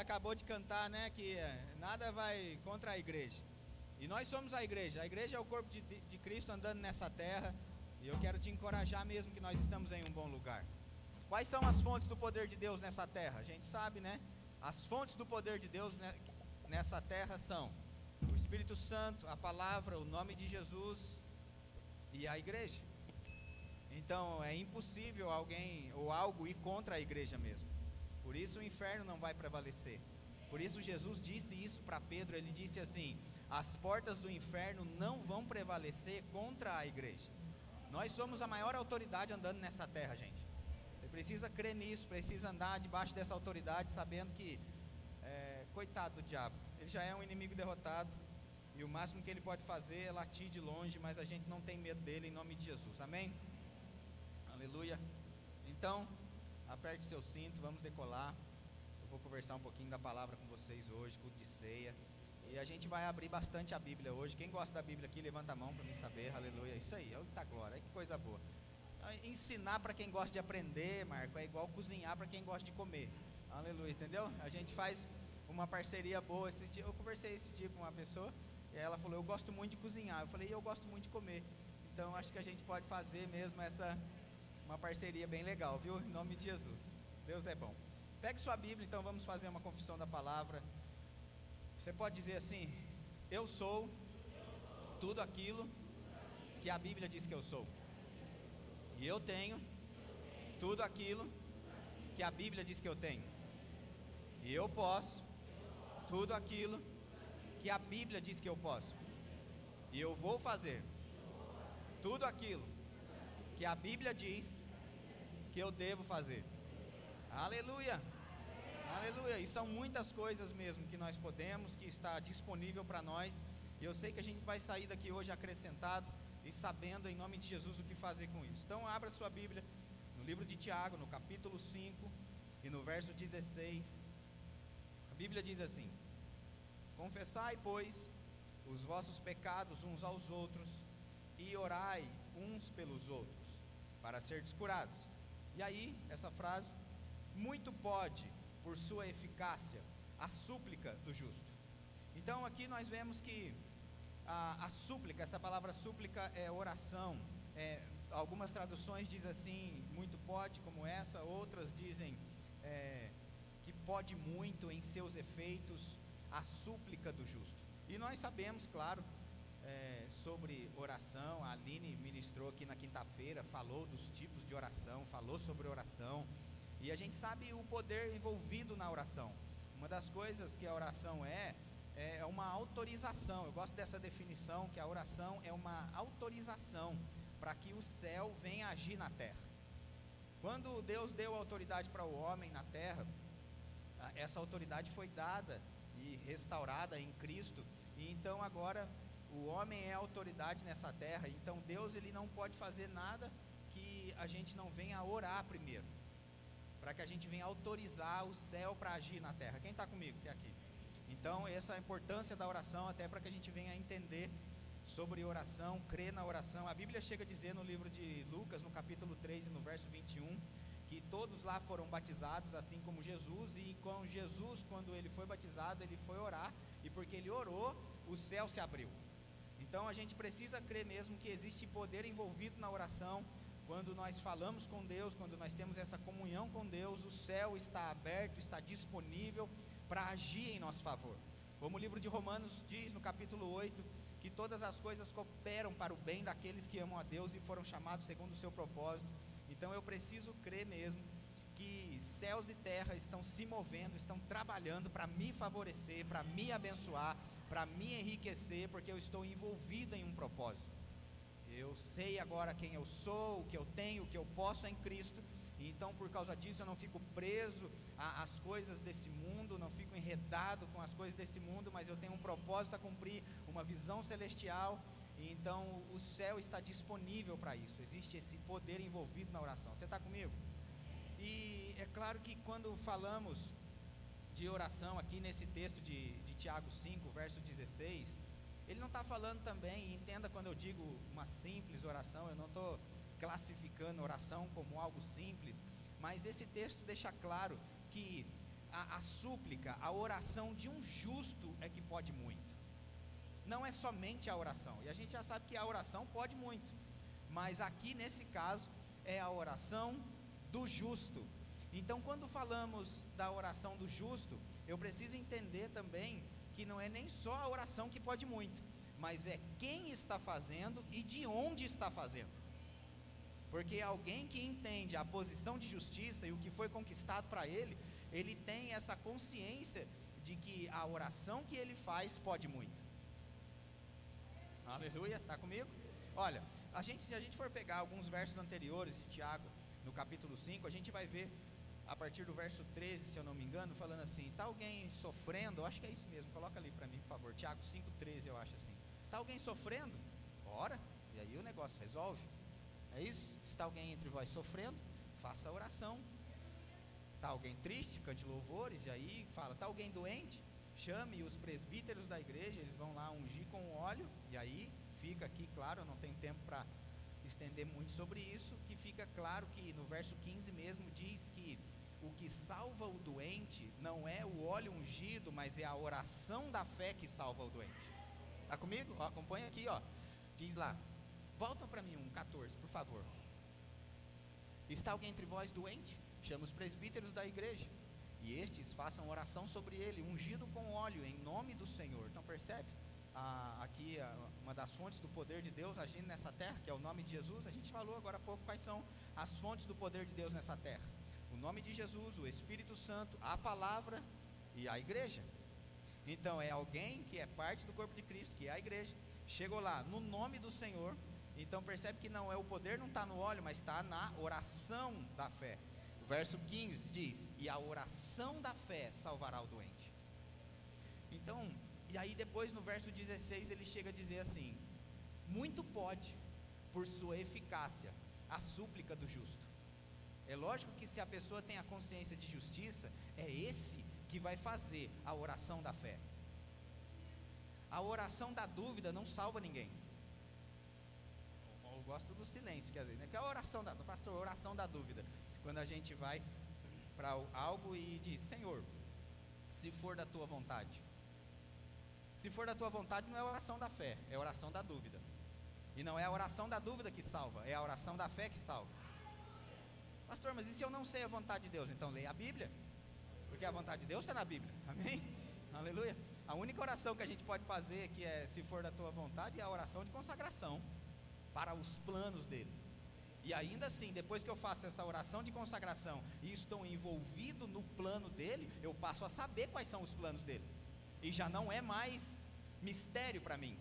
acabou de cantar, né, que nada vai contra a igreja. E nós somos a igreja é o corpo de Cristo andando nessa terra. E eu quero te encorajar mesmo que nós estamos em um bom lugar. Quais são as fontes do poder de Deus nessa terra? A gente sabe, né? As fontes do poder de Deus nessa terra são o Espírito Santo, a palavra, o nome de Jesus e a igreja. Então é impossível alguém ou algo ir contra a igreja mesmo. Por isso o inferno não vai prevalecer. Por isso Jesus disse isso para Pedro. Ele disse assim: as portas do inferno não vão prevalecer contra a igreja. Nós somos a maior autoridade andando nessa terra, gente. Você precisa crer nisso, precisa andar debaixo dessa autoridade, sabendo que, coitado do diabo, ele já é um inimigo derrotado, e o máximo que ele pode fazer é latir de longe, mas a gente não tem medo dele, em nome de Jesus, amém? Aleluia. Então, aperte seu cinto, vamos decolar. Eu vou conversar um pouquinho da palavra com vocês hoje, culto de ceia. E a gente vai abrir bastante a Bíblia hoje. Quem gosta da Bíblia aqui, levanta a mão para mim saber. Aleluia, isso aí, eita glória, que coisa boa. Ensinar para quem gosta de aprender, Marco, é igual cozinhar para quem gosta de comer. Aleluia, entendeu? A gente faz uma parceria boa. Eu conversei esse dia com uma pessoa, e ela falou: eu gosto muito de cozinhar. Eu falei: eu gosto muito de comer. Então acho que a gente pode fazer mesmo uma parceria bem legal, viu? Em nome de Jesus, Deus é bom. Pegue sua Bíblia, então vamos fazer uma confissão da palavra. Você pode dizer assim: eu sou tudo aquilo que a Bíblia diz que eu sou. E eu tenho tudo aquilo que a Bíblia diz que eu tenho. E eu posso tudo aquilo que a Bíblia diz que eu posso. E eu vou fazer tudo aquilo que a Bíblia diz que eu devo fazer. Aleluia! Aleluia! E são muitas coisas mesmo que nós podemos, que está disponível para nós. E eu sei que a gente vai sair daqui hoje acrescentado e sabendo em nome de Jesus o que fazer com isso. Então abra sua Bíblia no livro de Tiago, no capítulo 5 e no verso 16. A Bíblia diz assim: confessai, pois, os vossos pecados uns aos outros e orai uns pelos outros, para serdes curados. E aí, essa frase: muito pode, por sua eficácia, a súplica do justo. Então aqui nós vemos que a súplica, essa palavra súplica é oração. Algumas traduções dizem assim: muito pode, como essa. Outras dizem que pode muito em seus efeitos, a súplica do justo. E nós sabemos, claro, sobre oração. A Aline ministrou aqui na quinta-feira, falou dos tipos de oração, falou sobre oração. E a gente sabe o poder envolvido na oração. Uma das coisas que a oração é uma autorização. Eu gosto dessa definição, que a oração é uma autorização para que o céu venha agir na terra. Quando Deus deu autoridade para o homem na terra, essa autoridade foi dada e restaurada em Cristo. E então agora o homem é autoridade nessa terra. Então Deus, ele não pode fazer nada que a gente não venha orar primeiro, para que a gente venha autorizar o céu para agir na terra. Quem está comigo que é aqui? Então essa é a importância da oração, até para que a gente venha entender sobre oração, crer na oração. A Bíblia chega a dizer no livro de Lucas, no capítulo 3 e no verso 21, que todos lá foram batizados, assim como Jesus. E com Jesus, quando ele foi batizado, ele foi orar, e porque ele orou, o céu se abriu. Então a gente precisa crer mesmo que existe poder envolvido na oração. Quando nós falamos com Deus, quando nós temos essa comunhão com Deus, o céu está aberto, está disponível para agir em nosso favor. Como o livro de Romanos diz no capítulo 8, que todas as coisas cooperam para o bem daqueles que amam a Deus e foram chamados segundo o seu propósito. Então eu preciso crer mesmo que céus e terra estão se movendo, estão trabalhando para me favorecer, para me abençoar, para me enriquecer, porque eu estou envolvido em um propósito. Eu sei agora quem eu sou, o que eu tenho, o que eu posso em Cristo. E então por causa disso eu não fico preso às coisas desse mundo, não fico enredado com as coisas desse mundo, mas eu tenho um propósito a cumprir, uma visão celestial. E então o céu está disponível para isso. Existe esse poder envolvido na oração. Você está comigo? E é claro que quando falamos de oração aqui nesse texto de Tiago 5, verso 16, ele não está falando também, entenda quando eu digo uma simples oração, eu não estou classificando oração como algo simples, mas esse texto deixa claro que a súplica, a oração de um justo é que pode muito. Não é somente a oração, e a gente já sabe que a oração pode muito, mas aqui nesse caso é a oração do justo. Então, quando falamos da oração do justo, eu preciso entender também que não é nem só a oração que pode muito, mas é quem está fazendo e de onde está fazendo. Porque alguém que entende a posição de justiça e o que foi conquistado para ele, ele tem essa consciência de que a oração que ele faz pode muito. Aleluia, está comigo? Olha, se a gente for pegar alguns versos anteriores de Tiago, no capítulo 5, a gente vai ver, a partir do verso 13, se eu não me engano, falando assim: está alguém sofrendo? Eu acho que é isso mesmo, coloca ali para mim, por favor, Tiago 5,13, eu acho assim. Está alguém sofrendo? Ora, e aí o negócio resolve. É isso? Está alguém entre vós sofrendo? Faça a oração. Está alguém triste? Cante louvores. E aí fala: está alguém doente? Chame os presbíteros da igreja, eles vão lá ungir com óleo. E aí fica aqui claro, eu não tenho tempo para estender muito sobre isso, que fica claro que no verso 15 mesmo diz que o que salva o doente não é o óleo ungido, mas é a oração da fé que salva o doente. Está comigo? Ó, acompanha aqui, ó. Diz lá, volta para mim 14, por favor. Está alguém entre vós doente? Chama os presbíteros da igreja, e estes façam oração sobre ele, ungido com óleo, em nome do Senhor. Então percebe? Aqui uma das fontes do poder de Deus agindo nessa terra, que é o nome de Jesus. A gente falou agora há pouco quais são as fontes do poder de Deus nessa terra: o nome de Jesus, o Espírito Santo, a palavra e a igreja. Então é alguém que é parte do corpo de Cristo, que é a igreja, chegou lá no nome do Senhor. Então percebe que não é o poder, não está no óleo, mas está na oração da fé. O verso 15 diz: e a oração da fé salvará o doente. Então, e aí depois no verso 16 ele chega a dizer assim: muito pode, por sua eficácia, a súplica do justo. É lógico que se a pessoa tem a consciência de justiça, é esse que vai fazer a oração da fé. A oração da dúvida não salva ninguém. Eu gosto do silêncio, quer dizer, né? Que é a oração da, pastor, a oração da dúvida. Quando a gente vai para algo e diz: Senhor, se for da tua vontade. Se for da tua vontade, não é a oração da fé, é a oração da dúvida. E não é a oração da dúvida que salva, é a oração da fé que salva. Pastor, mas e se eu não sei a vontade de Deus? Então leia a Bíblia, porque a vontade de Deus está na Bíblia. Amém? Aleluia. A única oração que a gente pode fazer, que é se for da tua vontade, é a oração de consagração para os planos dele. E ainda assim, depois que eu faço essa oração de consagração e estou envolvido no plano dele, eu passo a saber quais são os planos dele, e já não é mais mistério para mim.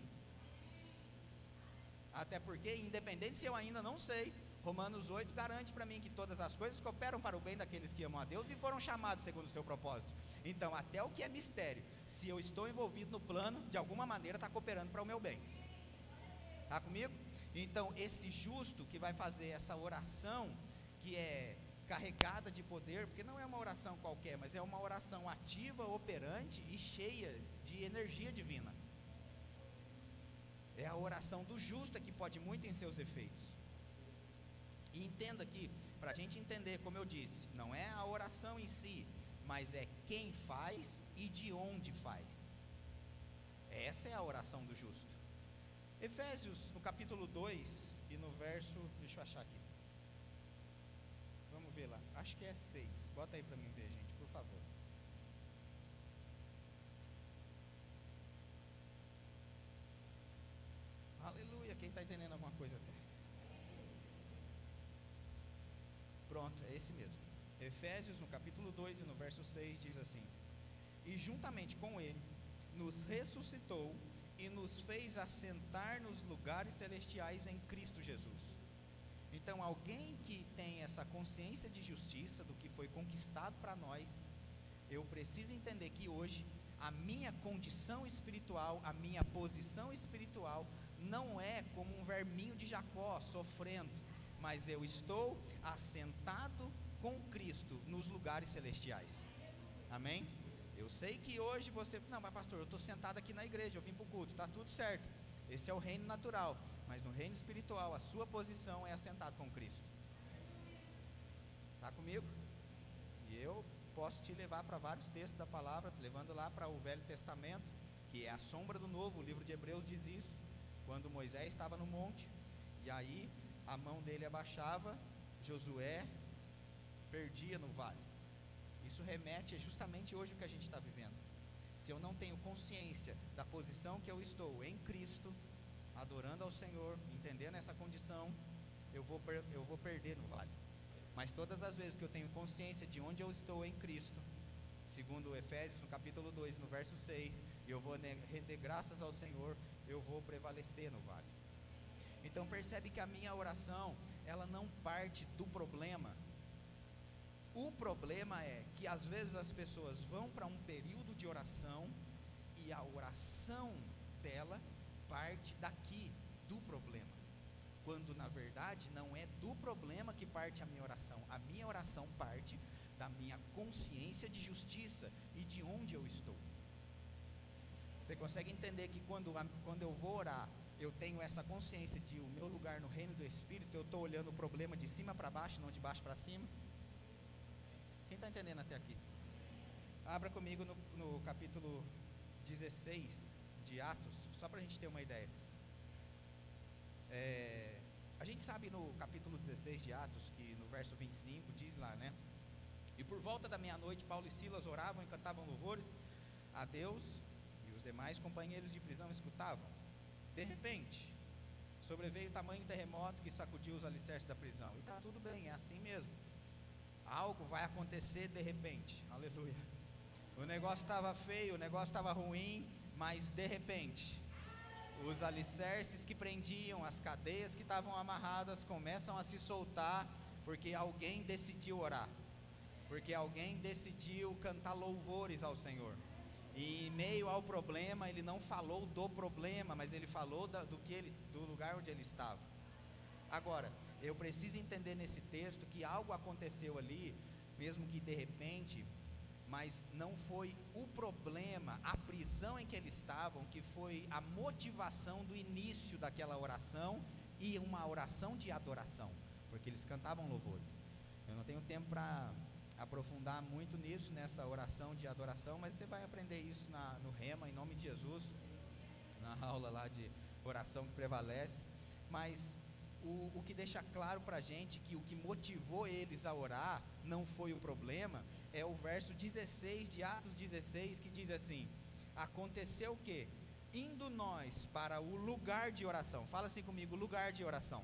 Até porque, independente se eu ainda não sei, Romanos 8 garante para mim que todas as coisas cooperam para o bem daqueles que amam a Deus e foram chamados segundo o seu propósito. Então, até o que é mistério, se eu estou envolvido no plano, de alguma maneira está cooperando para o meu bem. Está comigo? Então, esse justo que vai fazer essa oração, que é carregada de poder, porque não é uma oração qualquer, mas é uma oração ativa, operante e cheia de energia divina. É a oração do justo que pode muito em seus efeitos. E entenda aqui, para a gente entender, como eu disse, não é a oração em si, mas é quem faz e de onde faz. Essa é a oração do justo. Efésios, no capítulo 2 e no verso, deixa eu achar aqui. Vamos ver lá, acho que é 6. Bota aí para mim ver, gente, por favor. Aleluia, quem está entendendo alguma coisa até? Pronto, é esse mesmo. Efésios, no capítulo 2 e no verso 6, diz assim: e juntamente com ele, nos ressuscitou e nos fez assentar nos lugares celestiais em Cristo Jesus. Então, alguém que tem essa consciência de justiça, do que foi conquistado para nós, eu preciso entender que hoje, a minha condição espiritual, a minha posição espiritual, não é como um verminho de Jacó, sofrendo, mas eu estou assentado com Cristo nos lugares celestiais. Amém? Eu sei que hoje você, não, mas pastor, eu estou sentado aqui na igreja, eu vim para o culto, está tudo certo. Esse é o reino natural, mas no reino espiritual, a sua posição é assentado com Cristo. Está comigo? E eu posso te levar para vários textos da palavra, levando lá para o Velho Testamento, que é a sombra do Novo. O livro de Hebreus diz isso, quando Moisés estava no monte, e aí a mão dele abaixava, Josué perdia no vale. Isso remete justamente hoje o que a gente está vivendo. Se eu não tenho consciência da posição que eu estou em Cristo, adorando ao Senhor, entendendo essa condição, eu vou perder no vale. Mas todas as vezes que eu tenho consciência de onde eu estou em Cristo, segundo Efésios no capítulo 2, no verso 6, eu vou render graças ao Senhor, eu vou prevalecer no vale. Então percebe que a minha oração, ela não parte do problema. O problema é que às vezes as pessoas vão para um período de oração e a oração dela parte daqui, do problema, quando na verdade não é do problema que parte a minha oração. A minha oração parte da minha consciência de justiça e de onde eu estou. Você consegue entender que quando eu vou orar, eu tenho essa consciência de o meu lugar no reino do Espírito, eu estou olhando o problema de cima para baixo, não de baixo para cima? Quem está entendendo até aqui? Abra comigo no capítulo 16 de Atos, só para a gente ter uma ideia. A gente sabe no capítulo 16 de Atos, que no verso 25 diz lá, né? E por volta da meia-noite, Paulo e Silas oravam e cantavam louvores a Deus, e os demais companheiros de prisão escutavam. De repente, sobreveio tamanho terremoto que sacudiu os alicerces da prisão. E está tudo bem, é assim mesmo. Algo vai acontecer de repente, aleluia. O negócio estava feio, o negócio estava ruim, mas de repente, os alicerces que prendiam, as cadeias que estavam amarradas, começam a se soltar, porque alguém decidiu orar, porque alguém decidiu cantar louvores ao Senhor. E em meio ao problema, ele não falou do problema, mas ele falou do lugar onde ele estava. Agora, eu preciso entender nesse texto que algo aconteceu ali, mesmo que de repente, mas não foi o problema, a prisão em que eles estavam, que foi a motivação do início daquela oração, e uma oração de adoração, porque eles cantavam louvores. Eu não tenho tempo para aprofundar muito nisso, nessa oração de adoração, mas você vai aprender isso no Rema, em nome de Jesus, na aula lá de oração que prevalece. Mas o que deixa claro para a gente que o que motivou eles a orar não foi o problema, é o verso 16 de Atos 16, que diz assim: aconteceu o quê? Indo nós para o lugar de oração. Fala assim comigo, lugar de oração.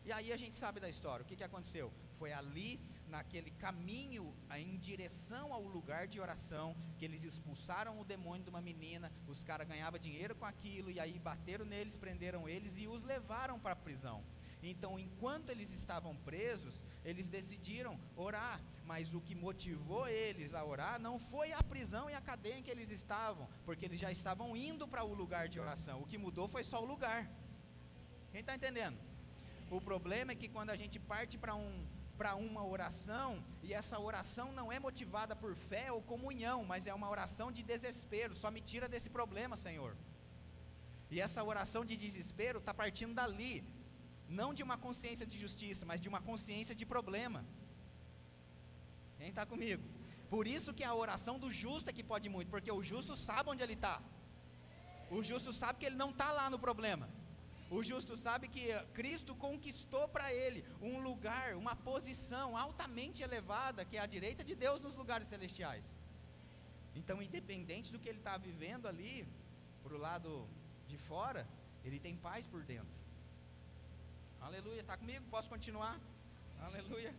E aí a gente sabe da história, o que aconteceu? Foi ali, naquele caminho em direção ao lugar de oração, que eles expulsaram o demônio de uma menina. Os caras ganhavam dinheiro com aquilo, e aí bateram neles, prenderam eles e os levaram para a prisão. Então, enquanto eles estavam presos, eles decidiram orar, mas o que motivou eles a orar não foi a prisão e a cadeia em que eles estavam, porque eles já estavam indo para o lugar de oração. O que mudou foi só o lugar. Quem está entendendo? O problema é que quando a gente parte para uma oração, e essa oração não é motivada por fé ou comunhão, mas é uma oração de desespero. Só me tira desse problema, Senhor. E essa oração de desespero está partindo dali, não de uma consciência de justiça, mas de uma consciência de problema. Quem está comigo? Por isso que a oração do justo é que pode muito, porque o justo sabe onde ele está. O justo sabe que ele não está lá no problema. O justo sabe que Cristo conquistou para ele um lugar, uma posição altamente elevada, que é a direita de Deus nos lugares celestiais. Então, independente do que ele está vivendo ali, para o lado de fora, ele tem paz por dentro. Aleluia, está comigo? Posso continuar? Aleluia.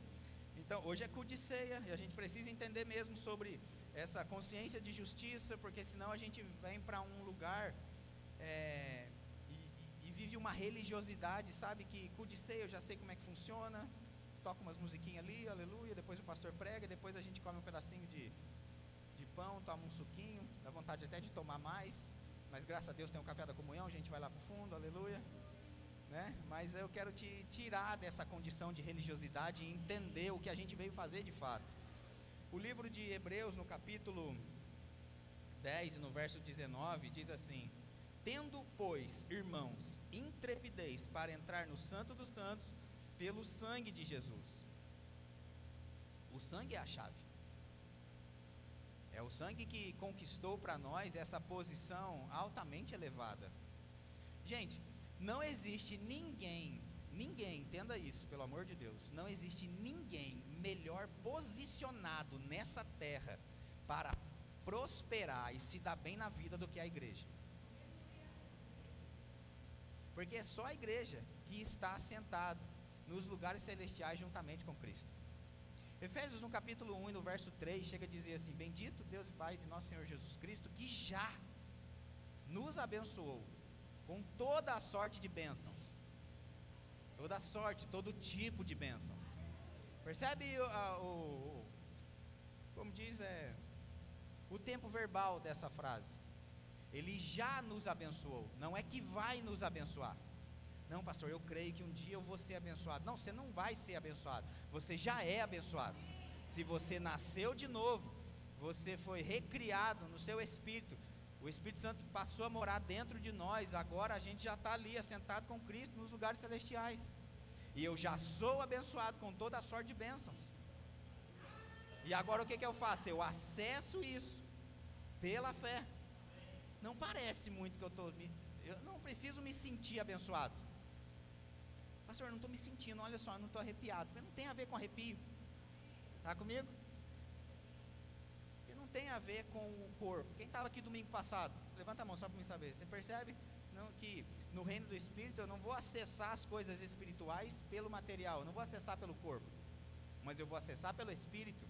Então, hoje é culto de ceia, e a gente precisa entender mesmo sobre essa consciência de justiça, porque senão a gente vem para um lugar e vive uma religiosidade, sabe? Que culto de ceia eu já sei como é que funciona, toca umas musiquinhas ali, aleluia, depois o pastor prega, depois a gente come um pedacinho de pão, toma um suquinho, dá vontade até de tomar mais, mas graças a Deus tem o café da comunhão, a gente vai lá para o fundo, aleluia. Né? Mas eu quero te tirar dessa condição de religiosidade e entender o que a gente veio fazer de fato. O livro de Hebreus, no capítulo 10, no verso 19, diz assim: tendo, pois, irmãos, intrepidez para entrar no Santo dos Santos, pelo sangue de Jesus. O sangue é a chave. É o sangue que conquistou para nós essa posição altamente elevada. Gente, não existe ninguém, entenda isso, pelo amor de Deus, não existe ninguém melhor posicionado nessa terra para prosperar e se dar bem na vida do que a igreja. Porque é só a igreja que está assentado nos lugares celestiais juntamente com Cristo. Efésios no capítulo 1 e no verso 3 chega a dizer assim: bendito Deus e Pai de nosso Senhor Jesus Cristo, que já nos abençoou com toda a sorte de bênçãos. Toda sorte, todo tipo de bênçãos. Percebe como diz, o tempo verbal dessa frase. Ele já nos abençoou, não é que vai nos abençoar. Não, pastor, eu creio que um dia eu vou ser abençoado. Não, você não vai ser abençoado, você já é abençoado. Se você nasceu de novo, você foi recriado no seu espírito, o Espírito Santo passou a morar dentro de nós. Agora a gente já está ali, assentado com Cristo nos lugares celestiais. E eu já sou abençoado com toda a sorte de bênçãos. E agora o que eu faço? Eu acesso isso pela fé. Não parece muito que eu não preciso me sentir abençoado. Pastor, eu não estou me sentindo, olha só, eu não estou arrepiado. Porque não tem a ver com arrepio. Está comigo? Porque não tem a ver com o corpo. Quem estava aqui domingo passado? Levanta a mão só para me saber. Você percebe que no reino do Espírito eu não vou acessar as coisas espirituais pelo material, eu não vou acessar pelo corpo, mas eu vou acessar pelo Espírito.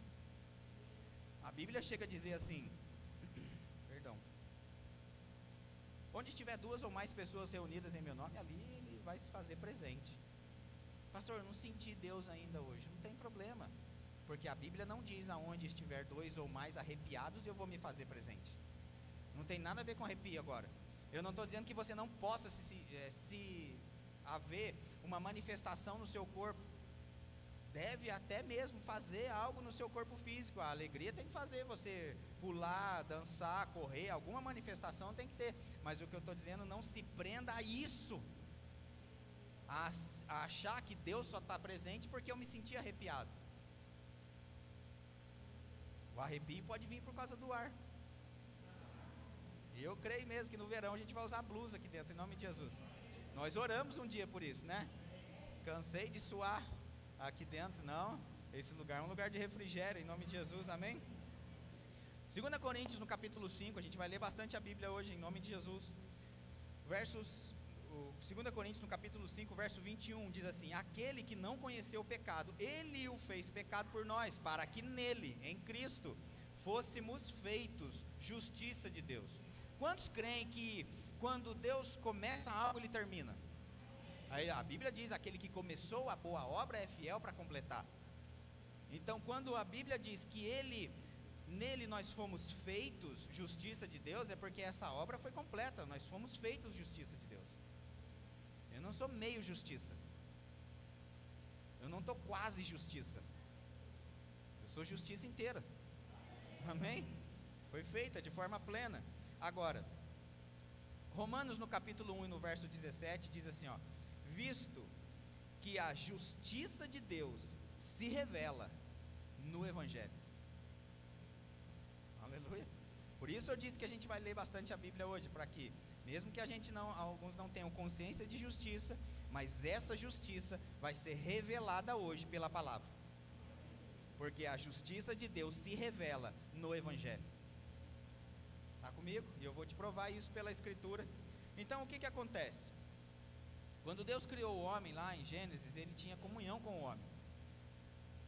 A Bíblia chega a dizer assim, perdão, onde estiver 2 ou mais pessoas reunidas em meu nome, ali ele vai se fazer presente. Pastor, eu não senti Deus ainda hoje. Não tem problema, porque a Bíblia não diz aonde estiver 2 ou mais arrepiados eu vou me fazer presente. Não tem nada a ver com arrepio agora. Eu não estou dizendo que você não possa se haver uma manifestação no seu corpo. Deve até mesmo fazer algo no seu corpo físico. A alegria tem que fazer você pular, dançar, correr. Alguma manifestação tem que ter. Mas o que eu estou dizendo, não se prenda a isso. A achar que Deus só está presente porque eu me senti arrepiado. O arrepio pode vir por causa do ar. E eu creio mesmo que no verão a gente vai usar blusa aqui dentro, em nome de Jesus. Nós oramos um dia por isso, né? Cansei de suar aqui dentro. Não, esse lugar é um lugar de refrigério, em nome de Jesus, amém? 2 Coríntios no capítulo 5, a gente vai ler bastante a Bíblia hoje, em nome de Jesus. 2 Coríntios no capítulo 5, verso 21, diz assim: aquele que não conheceu o pecado, ele o fez pecado por nós, para que nele, em Cristo, fôssemos feitos justiça de Deus. Quantos creem que quando Deus começa algo, Ele termina? Aí a Bíblia diz, aquele que começou a boa obra é fiel para completar. Então quando a Bíblia diz que nele nós fomos feitos justiça de Deus, é porque essa obra foi completa, nós fomos feitos justiça de Deus. Eu não sou meio justiça, eu não estou quase justiça, eu sou justiça inteira, amém? Foi feita de forma plena. Agora, Romanos no capítulo 1 e no verso 17 diz assim, ó: visto que a justiça de Deus se revela no Evangelho. Aleluia. Por isso eu disse que a gente vai ler bastante a Bíblia hoje, para que, mesmo que alguns não tenham consciência de justiça, mas essa justiça vai ser revelada hoje pela palavra. Porque a justiça de Deus se revela no Evangelho. Está comigo? E eu vou te provar isso pela Escritura. Então o que acontece? Quando Deus criou o homem lá em Gênesis, Ele tinha comunhão com o homem.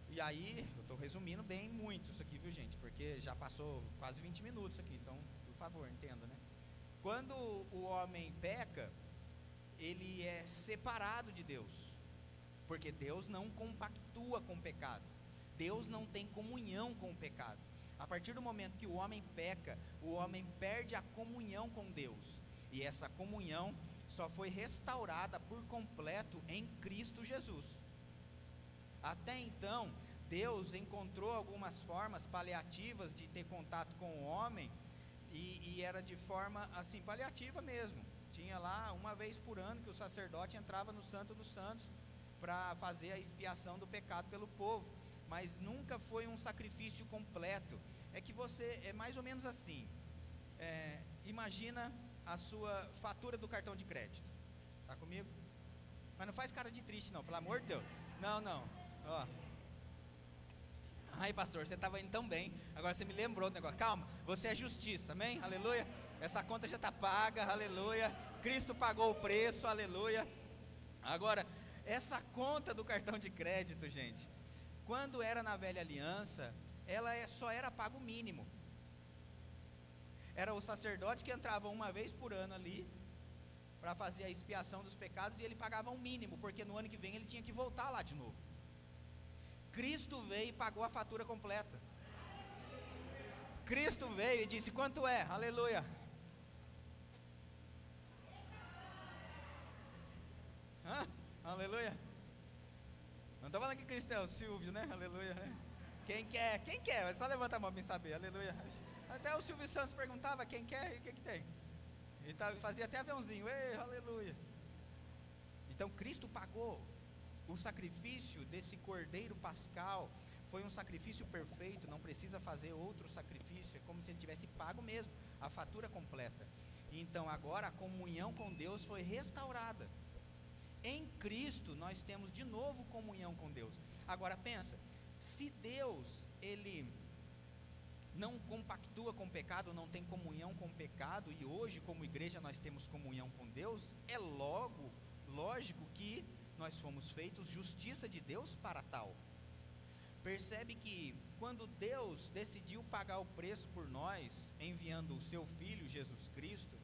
E aí, eu estou resumindo bem muito isso aqui, viu gente? Porque já passou quase 20 minutos aqui, então, por favor, entenda, né? Quando o homem peca, ele é separado de Deus. Porque Deus não compactua com o pecado. Deus não tem comunhão com o pecado. A partir do momento que o homem peca, o homem perde a comunhão com Deus. E essa comunhão só foi restaurada por completo em Cristo Jesus. Até então, Deus encontrou algumas formas paliativas de ter contato com o homem, e era de forma assim, paliativa mesmo. Tinha lá uma vez por ano que o sacerdote entrava no Santo dos Santos para fazer a expiação do pecado pelo povo. mas nunca foi um sacrifício completo. É que você, é mais ou menos assim, imagina a sua fatura do cartão de crédito, tá comigo? Mas não faz cara de triste não, pelo amor de Deus, não, ó. Ai pastor, você estava indo tão bem, agora você me lembrou do negócio. Calma, você é justiça, amém? Aleluia. Essa conta já está paga, aleluia. Cristo pagou o preço, aleluia. Agora, essa conta do cartão de crédito, gente, quando era na velha aliança, ela só era pago o mínimo. Era o sacerdote que entrava uma vez por ano ali, para fazer a expiação dos pecados, e ele pagava um mínimo, porque no ano que vem ele tinha que voltar lá de novo. Cristo veio e pagou a fatura completa. Cristo veio e disse, quanto é? Aleluia. Aleluia. Não estou falando que Cristo é o Silvio, né? Aleluia. Quem quer? Quem quer? É só levanta a mão para me saber. Aleluia. Até o Silvio Santos perguntava quem quer e o que tem. Ele fazia até aviãozinho. Ei, aleluia. Então Cristo pagou. O sacrifício desse cordeiro pascal foi um sacrifício perfeito, não precisa fazer outro sacrifício, é como se ele tivesse pago mesmo, a fatura completa. Então agora a comunhão com Deus foi restaurada. Em Cristo nós temos de novo comunhão com Deus. Agora pensa, se Deus, ele não compactua com o pecado, não tem comunhão com o pecado, e hoje como igreja nós temos comunhão com Deus, é lógico que nós fomos feitos justiça de Deus para tal. Percebe que quando Deus decidiu pagar o preço por nós, enviando o seu Filho Jesus Cristo,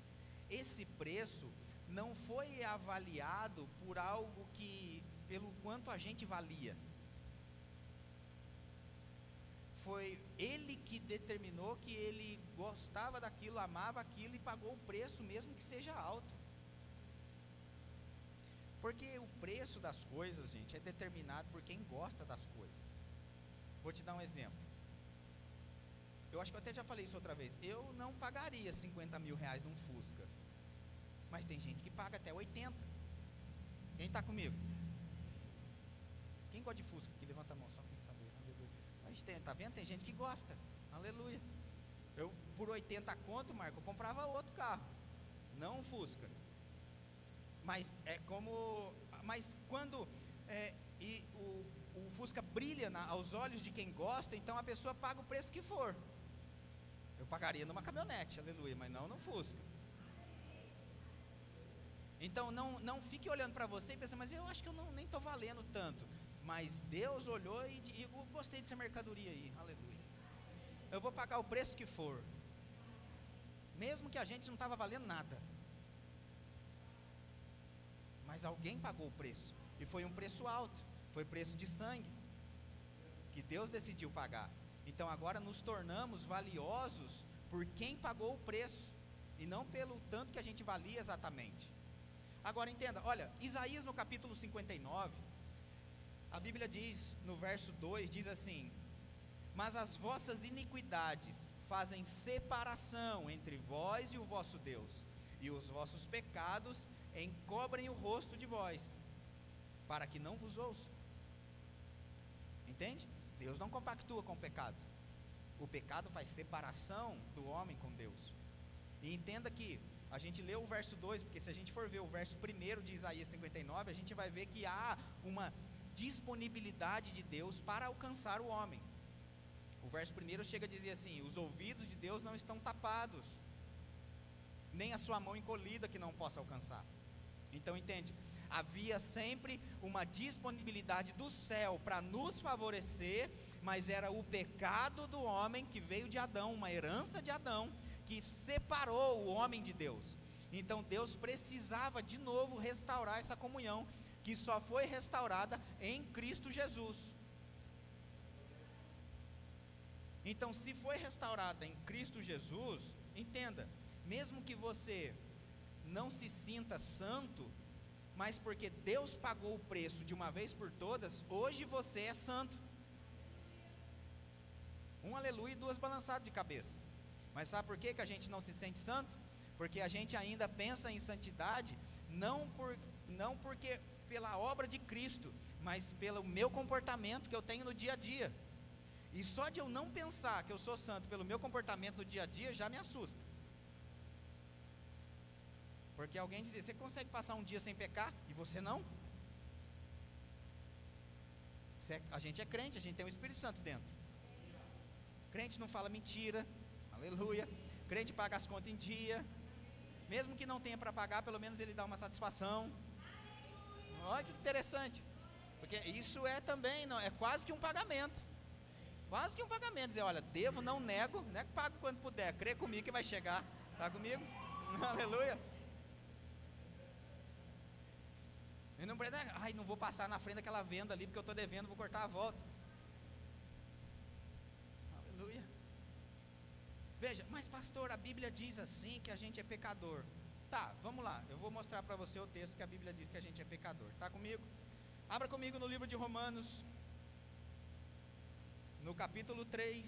esse preço não foi avaliado por algo pelo quanto a gente valia. Foi Ele que determinou que Ele gostava daquilo, amava aquilo e pagou o preço, mesmo que seja alto. Porque o preço das coisas, gente, é determinado por quem gosta das coisas. Vou te dar um exemplo. Eu acho que eu até já falei isso outra vez. Eu não pagaria 50 mil reais num Fusca. Mas tem gente que paga até 80. Quem está comigo? Quem gosta de Fusca? Que levanta a mão, só para saber. Aleluia. Está vendo? Tem gente que gosta. Aleluia. Eu, por 80 conto, Marco, eu comprava outro carro. Não um Fusca. Mas quando o Fusca brilha aos olhos de quem gosta, então a pessoa paga o preço que for. Eu pagaria numa caminhonete, aleluia, mas não no Fusca. Então não fique olhando para você e pensando, mas eu acho que eu nem estou valendo tanto. Mas Deus olhou e eu gostei dessa mercadoria aí, aleluia. Eu vou pagar o preço que for, mesmo que a gente não estava valendo nada. Mas alguém pagou o preço, e foi um preço alto, foi preço de sangue, que Deus decidiu pagar. Então agora nos tornamos valiosos por quem pagou o preço, e não pelo tanto que a gente valia exatamente. Agora entenda, olha, Isaías no capítulo 59, a Bíblia diz, no verso 2, diz assim, mas as vossas iniquidades fazem separação entre vós e o vosso Deus, e os vossos pecados encobrem o rosto de vós, para que não vos ouça. Entende? Deus não compactua com o pecado. O pecado faz separação do homem com Deus. E entenda que a gente leu o verso 2, porque se a gente for ver o verso 1 de Isaías 59, a gente vai ver que há uma disponibilidade de Deus para alcançar o homem. O verso 1 chega a dizer assim, os ouvidos de Deus não estão tapados, nem a sua mão encolhida que não possa alcançar. Então entende, havia sempre uma disponibilidade do céu para nos favorecer, mas era o pecado do homem que veio de Adão, uma herança de Adão, que separou o homem de Deus. Então Deus precisava de novo restaurar essa comunhão, que só foi restaurada em Cristo Jesus. Então se foi restaurada em Cristo Jesus, entenda, mesmo que você não se sinta santo, mas porque Deus pagou o preço de uma vez por todas, hoje você é santo. Um aleluia e duas balançadas de cabeça. Mas sabe por que a gente não se sente santo? Porque a gente ainda pensa em santidade, não porque pela obra de Cristo, mas pelo meu comportamento que eu tenho no dia a dia. E só de eu não pensar que eu sou santo pelo meu comportamento no dia a dia já me assusta. Porque alguém diz: você consegue passar um dia sem pecar? E você não? A gente é crente, a gente tem o Espírito Santo dentro. Crente não fala mentira, aleluia. Crente paga as contas em dia. Mesmo que não tenha para pagar, pelo menos ele dá uma satisfação. Olha que interessante. Porque isso é também, não, é quase que um pagamento. Quase que um pagamento. Dizer: olha, devo, não nego, pago quando puder. Crê comigo que vai chegar. Está comigo? Aleluia. Eu não, não vou passar na frente daquela venda ali porque eu estou devendo, vou cortar a volta. Aleluia. Veja, mas pastor, a Bíblia diz assim que a gente é pecador. Tá, vamos lá, eu vou mostrar para você o texto que a Bíblia diz que a gente é pecador. Está comigo? Abra comigo no livro de Romanos, no capítulo 3.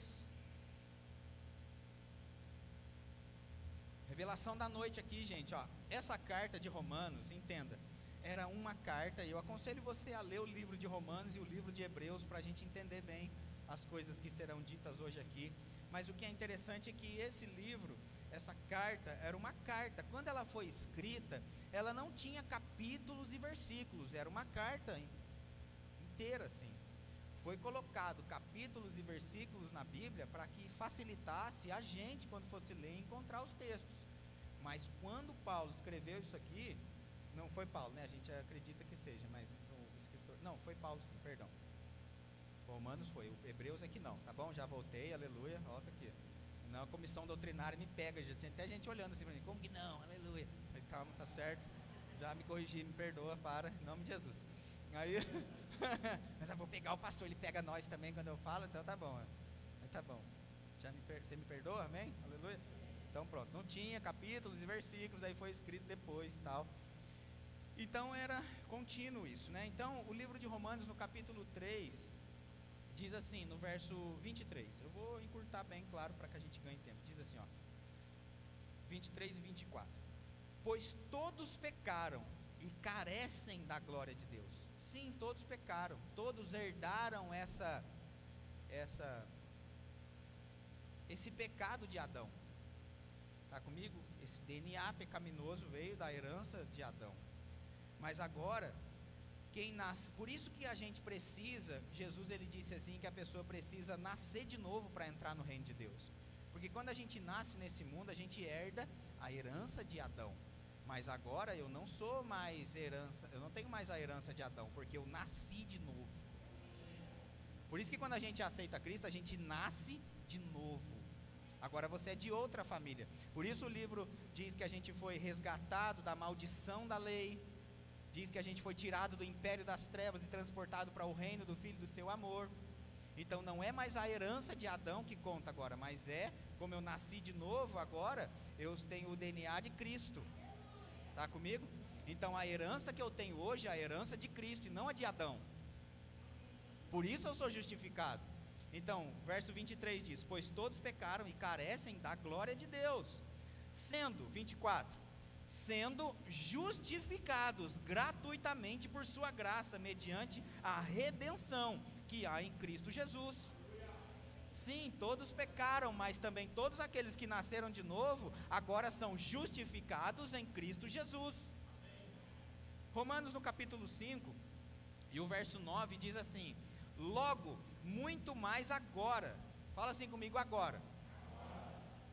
Revelação da noite aqui, gente, ó. Essa carta de Romanos, entenda, era uma carta, e eu aconselho você a ler o livro de Romanos e o livro de Hebreus para a gente entender bem as coisas que serão ditas hoje aqui. Mas o que é interessante é que esse livro, essa carta, era uma carta. Quando ela foi escrita, ela não tinha capítulos e versículos, era uma carta inteira, assim. Foi colocado capítulos e versículos na Bíblia para que facilitasse a gente, quando fosse ler, encontrar os textos. Mas quando Paulo escreveu isso aqui, não foi Paulo, né? A gente acredita que seja, mas o escritor... Não, foi Paulo sim, perdão. Romanos foi, o Hebreus é que não, tá bom? Já voltei, aleluia, volta aqui. Não, a comissão doutrinária me pega, já tinha até gente olhando assim para mim: como que não? Aleluia. Falei: calma, tá certo. Já me corrigi, me perdoa, para, em nome de Jesus. Aí, mas eu vou pegar o pastor, ele pega nós também quando eu falo, então tá bom. Tá bom. Você me perdoa, amém? Aleluia. Então pronto, não tinha capítulos e versículos, aí foi escrito depois e tal. Então era contínuo isso, né? Então o livro de Romanos, no capítulo 3, diz assim, no verso 23, eu vou encurtar bem, claro, para que a gente ganhe tempo. Diz assim, ó, 23 e 24: pois todos pecaram e carecem da glória de Deus. Sim, todos pecaram, todos herdaram esse pecado de Adão. Está comigo? Esse DNA pecaminoso veio da herança de Adão. Mas agora, quem nasce, por isso que a gente precisa, Jesus ele disse assim, que a pessoa precisa nascer de novo para entrar no reino de Deus. Porque quando a gente nasce nesse mundo, a gente herda a herança de Adão. Mas agora eu não sou mais herança, eu não tenho mais a herança de Adão, porque eu nasci de novo. Por isso que quando a gente aceita Cristo, a gente nasce de novo. Agora você é de outra família. Por isso o livro diz que a gente foi resgatado da maldição da lei. Diz que a gente foi tirado do império das trevas e transportado para o reino do Filho do seu amor. Então não é mais a herança de Adão que conta agora, mas como eu nasci de novo agora, eu tenho o DNA de Cristo. Está comigo? Então a herança que eu tenho hoje é a herança de Cristo e não a de Adão. Por isso eu sou justificado. Então, verso 23 diz: pois todos pecaram e carecem da glória de Deus, sendo, 24, sendo justificados gratuitamente por sua graça, mediante a redenção que há em Cristo Jesus. Sim, todos pecaram, mas também todos aqueles que nasceram de novo, agora são justificados em Cristo Jesus. Romanos no capítulo 5, e o verso 9 diz assim: logo, muito mais agora, fala assim comigo, agora.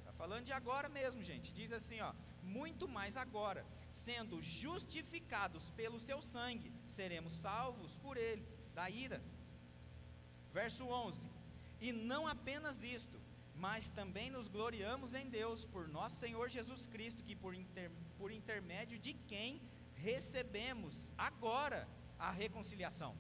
Está falando de agora mesmo, gente. Diz assim, ó: muito mais agora, sendo justificados pelo seu sangue, seremos salvos por ele, da ira. Verso 11: e não apenas isto, mas também nos gloriamos em Deus, por nosso Senhor Jesus Cristo, que por intermédio de quem recebemos agora a reconciliação.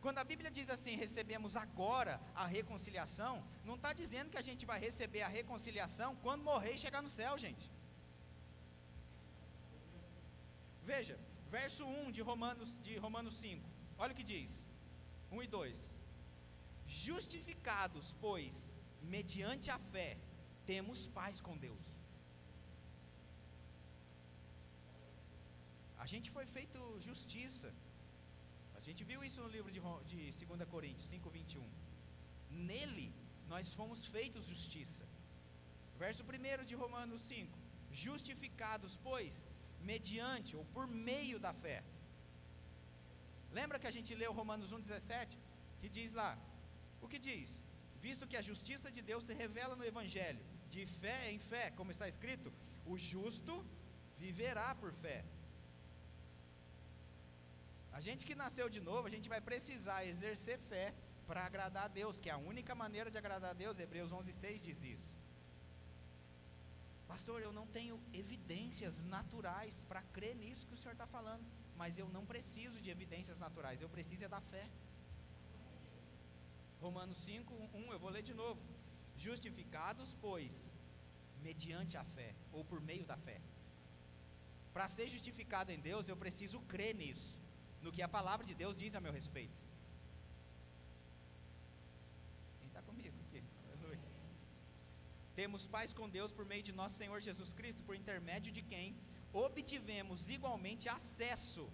Quando a Bíblia diz assim, recebemos agora a reconciliação, não está dizendo que a gente vai receber a reconciliação quando morrer e chegar no céu, gente. Veja, verso 1 de Romanos 5, olha o que diz, 1 e 2: justificados, pois, mediante a fé, temos paz com Deus. A gente foi feito justiça gente viu isso no livro de 2 Coríntios 5:21. Nele nós fomos feitos justiça. Verso 1 de Romanos 5: justificados, pois, mediante ou por meio da fé. Lembra que a gente leu Romanos 1:17? Que diz lá, o que diz? Visto que a justiça de Deus se revela no Evangelho, de fé em fé, como está escrito, o justo viverá por fé. A gente que nasceu de novo, a gente vai precisar exercer fé para agradar a Deus, que é a única maneira de agradar a Deus. Hebreus 11:6 diz isso. Pastor, eu não tenho evidências naturais para crer nisso que o senhor está falando, mas eu não preciso de evidências naturais, eu preciso é da fé. Romanos 5:1, eu vou ler de novo. Justificados, pois, mediante a fé, ou por meio da fé. Para ser justificado em Deus, eu preciso crer nisso, no que a palavra de Deus diz a meu respeito. Quem está comigo aqui? Aleluia. Temos paz com Deus por meio de nosso Senhor Jesus Cristo, por intermédio de quem obtivemos igualmente acesso,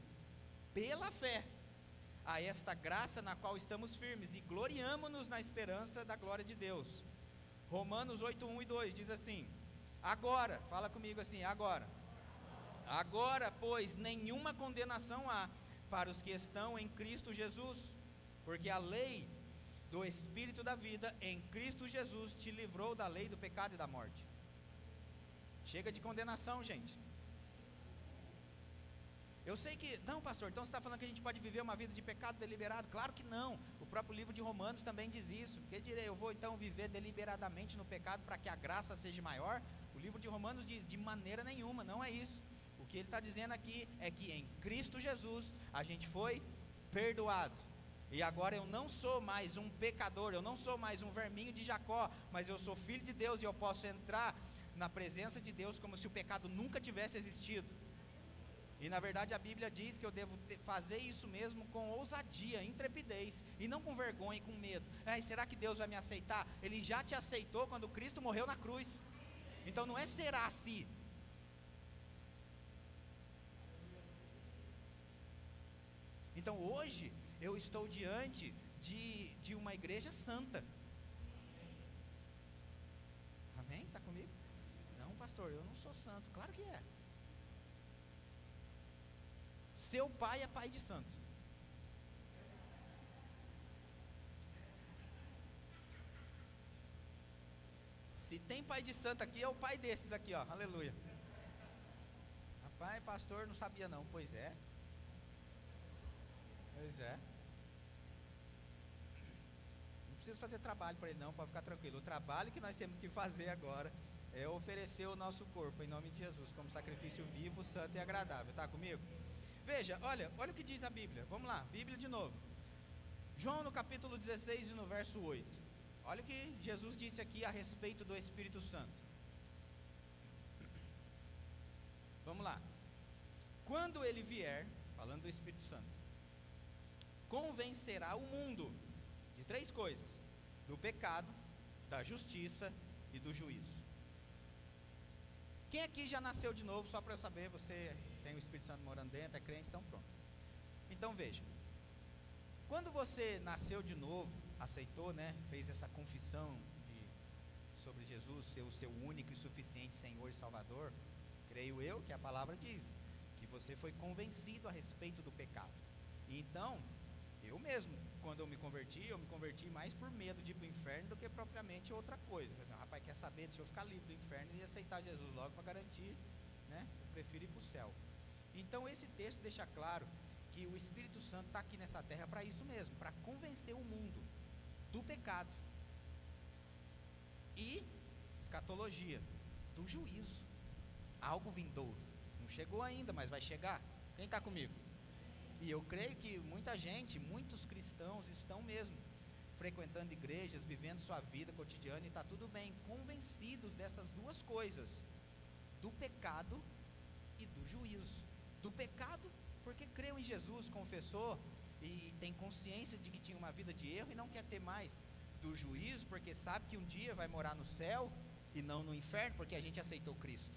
pela fé, a esta graça na qual estamos firmes, e gloriamo-nos na esperança da glória de Deus. Romanos 8:1 e 2 diz assim: agora, fala comigo assim, agora, pois, nenhuma condenação há para os que estão em Cristo Jesus, porque a lei do Espírito da vida em Cristo Jesus te livrou da lei do pecado e da morte. Chega de condenação, gente. Eu sei que, não, pastor, então você está falando que a gente pode viver uma vida de pecado deliberado? Claro que não. O próprio livro de Romanos também diz isso. Porque direi, eu vou então viver deliberadamente no pecado para que a graça seja maior? O livro de Romanos diz, de maneira nenhuma, não é isso. O que ele está dizendo aqui é que em Cristo Jesus a gente foi perdoado. E agora eu não sou mais um pecador, eu não sou mais um verminho de Jacó, mas eu sou filho de Deus e eu posso entrar na presença de Deus como se o pecado nunca tivesse existido. E na verdade a Bíblia diz que eu devo fazer isso mesmo com ousadia, intrepidez, e não com vergonha e com medo. Será que Deus vai me aceitar? Ele já te aceitou quando Cristo morreu na cruz. Então não é será se. Então hoje eu estou diante de uma igreja santa. Amém? Está comigo? Não, pastor, eu não sou santo. Claro que é. Seu pai é pai de santo. Se tem pai de santo aqui, é o pai desses aqui, ó. Aleluia. Rapaz, pastor, não sabia não. Pois é. Pois é. Não preciso fazer trabalho para ele não, pode ficar tranquilo. O trabalho que nós temos que fazer agora é oferecer o nosso corpo em nome de Jesus, como sacrifício vivo, santo e agradável. Está comigo? Veja, olha o que diz a Bíblia. Vamos lá, Bíblia de novo. João no capítulo 16 e no verso 8. Olha o que Jesus disse aqui a respeito do Espírito Santo. Vamos lá. Quando ele vier, falando do Espírito Santo, convencerá o mundo de 3 coisas: do pecado, da justiça e do juízo. Quem aqui já nasceu de novo, só para eu saber, você tem o Espírito Santo morando dentro, é crente, então pronto. Então veja, quando você nasceu de novo, aceitou, né, fez essa confissão sobre Jesus ser o seu único e suficiente Senhor e Salvador, creio eu que a palavra diz que você foi convencido a respeito do pecado. E então, eu mesmo, quando eu me converti mais por medo de ir para o inferno do que propriamente outra coisa. Rapaz, quer saber, deixa eu ficar livre do inferno e aceitar Jesus logo para garantir, né? Eu prefiro ir para o céu. Então esse texto deixa claro que o Espírito Santo está aqui nessa terra para isso mesmo, para convencer o mundo do pecado e escatologia, do juízo, algo vindouro. Não chegou ainda, mas vai chegar. Quem está comigo? E eu creio que muita gente, muitos cristãos estão mesmo frequentando igrejas, vivendo sua vida cotidiana, e está tudo bem, convencidos dessas 2 coisas, do pecado e do juízo. Do pecado, porque creu em Jesus, confessou e tem consciência de que tinha uma vida de erro e não quer ter mais. Do juízo, porque sabe que um dia vai morar no céu e não no inferno, porque a gente aceitou Cristo.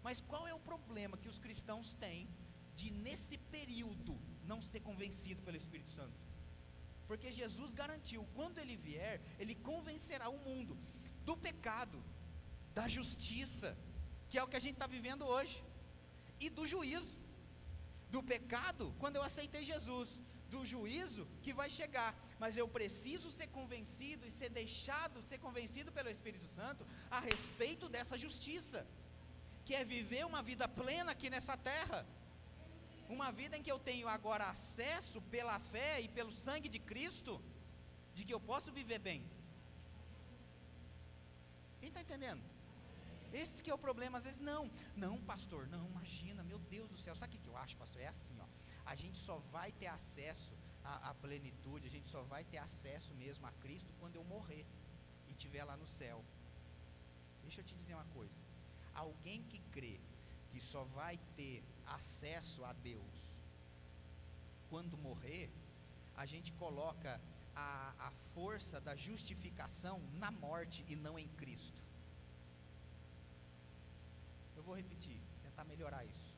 Mas qual é o problema que os cristãos têm de, nesse período não ser convencido pelo Espírito Santo? Porque Jesus garantiu, quando Ele vier, Ele convencerá o mundo do pecado, da justiça, que é o que a gente está vivendo hoje, e do juízo. Do pecado, quando eu aceitei Jesus, do juízo que vai chegar, mas eu preciso ser convencido e ser deixado ser convencido pelo Espírito Santo a respeito dessa justiça, que é viver uma vida plena aqui nessa terra, uma vida em que eu tenho agora acesso pela fé e pelo sangue de Cristo, de que eu posso viver bem. Quem está entendendo? Esse que é o problema, às vezes, não, pastor, não, imagina, meu Deus do céu, sabe o que eu acho, pastor? É assim, ó, a gente só vai ter acesso à plenitude, a gente só vai ter acesso mesmo a Cristo quando eu morrer e estiver lá no céu. Deixa eu te dizer uma coisa, alguém que crê que só vai ter acesso a Deus quando morrer, a gente coloca a força da justificação na morte e não em Cristo. Eu vou repetir, tentar melhorar isso.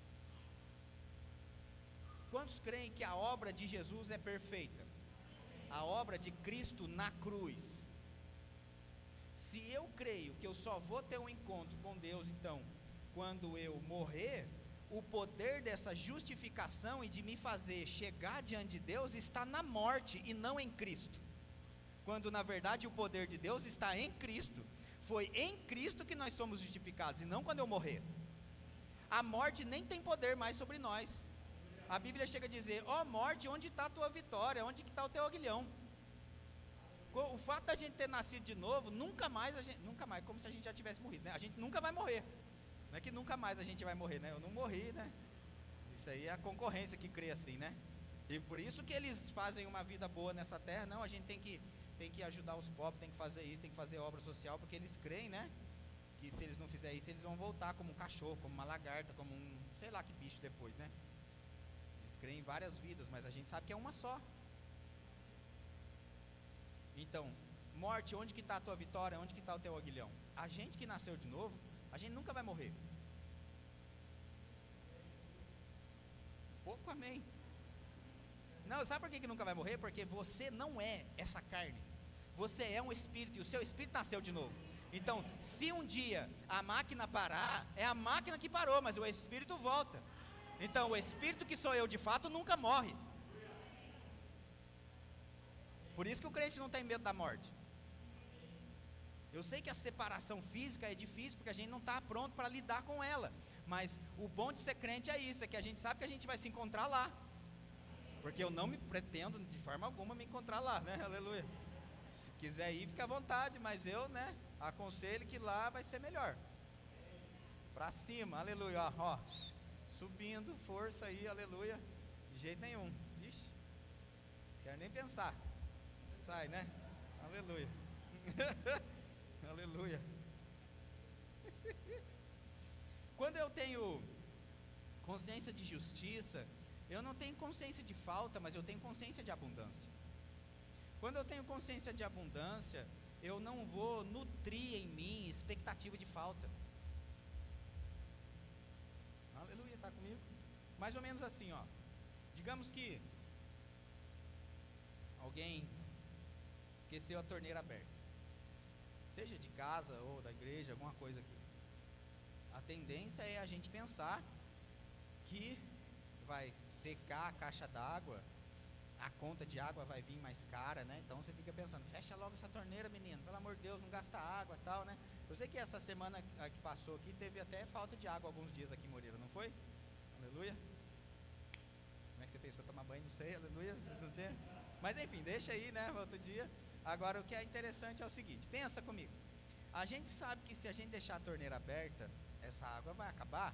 Quantos creem que a obra de Jesus é perfeita? A obra de Cristo na cruz. Se eu creio que eu só vou ter um encontro com Deus, então, quando eu morrer, o poder dessa justificação e de me fazer chegar diante de Deus está na morte e não em Cristo. Quando na verdade o poder de Deus está em Cristo. Foi em Cristo que nós somos justificados, e não quando eu morrer. A morte nem tem poder mais sobre nós. A Bíblia chega a dizer: ó morte, onde está a tua vitória? Onde está o teu aguilhão? O fato da gente ter nascido de novo, nunca mais, como se a gente já tivesse morrido, né? A gente nunca vai morrer. Não é que nunca mais a gente vai morrer, né? Eu não morri, né? Isso aí é a concorrência que crê assim, né? E por isso que eles fazem uma vida boa nessa terra. Não, a gente tem que ajudar os pobres, tem que fazer isso, tem que fazer obra social, porque eles creem, né? Que se eles não fizerem isso, eles vão voltar como um cachorro, como uma lagarta, como um, sei lá que bicho depois, né? Eles creem em várias vidas, mas a gente sabe que é uma só. Então, morte, onde que está a tua vitória? Onde que está o teu aguilhão? A gente que nasceu de novo, a gente nunca vai morrer. Pouco amém. Não, sabe por que nunca vai morrer? Porque você não é essa carne. Você é um espírito, e o seu espírito nasceu de novo. Então, se um dia a máquina parar, é a máquina que parou, mas o espírito volta. Então, o espírito que sou eu de fato nunca morre. Por isso que o crente não tem medo da morte. Eu sei que a separação física é difícil, porque a gente não está pronto para lidar com ela. Mas o bom de ser crente é isso, é que a gente sabe que a gente vai se encontrar lá. Porque eu não me pretendo de forma alguma me encontrar lá, né? Aleluia. Se quiser ir, fica à vontade, mas eu, né, aconselho que lá vai ser melhor. Para cima, aleluia, ó, subindo, força aí, aleluia. De jeito nenhum. Ixi, quero nem pensar. Sai, né? Aleluia. Aleluia. Quando eu tenho consciência de justiça, eu não tenho consciência de falta, mas eu tenho consciência de abundância. Quando eu tenho consciência de abundância, eu não vou nutrir em mim expectativa de falta. Aleluia, está comigo? Mais ou menos assim, ó. Digamos que alguém esqueceu a torneira aberta, seja de casa ou da igreja, alguma coisa aqui. A tendência é a gente pensar que vai secar a caixa d'água, a conta de água vai vir mais cara, né? Então você fica pensando, fecha logo essa torneira, menino, pelo amor de Deus, não gasta água e tal, né? Eu sei que essa semana que passou aqui, teve até falta de água alguns dias aqui em Moreira, não foi? Aleluia. Como é que você fez para tomar banho? Não sei, aleluia, não sei. Mas enfim, deixa aí, né, outro dia. Agora o que é interessante é o seguinte, pensa comigo. A gente sabe que se a gente deixar a torneira aberta, essa água vai acabar,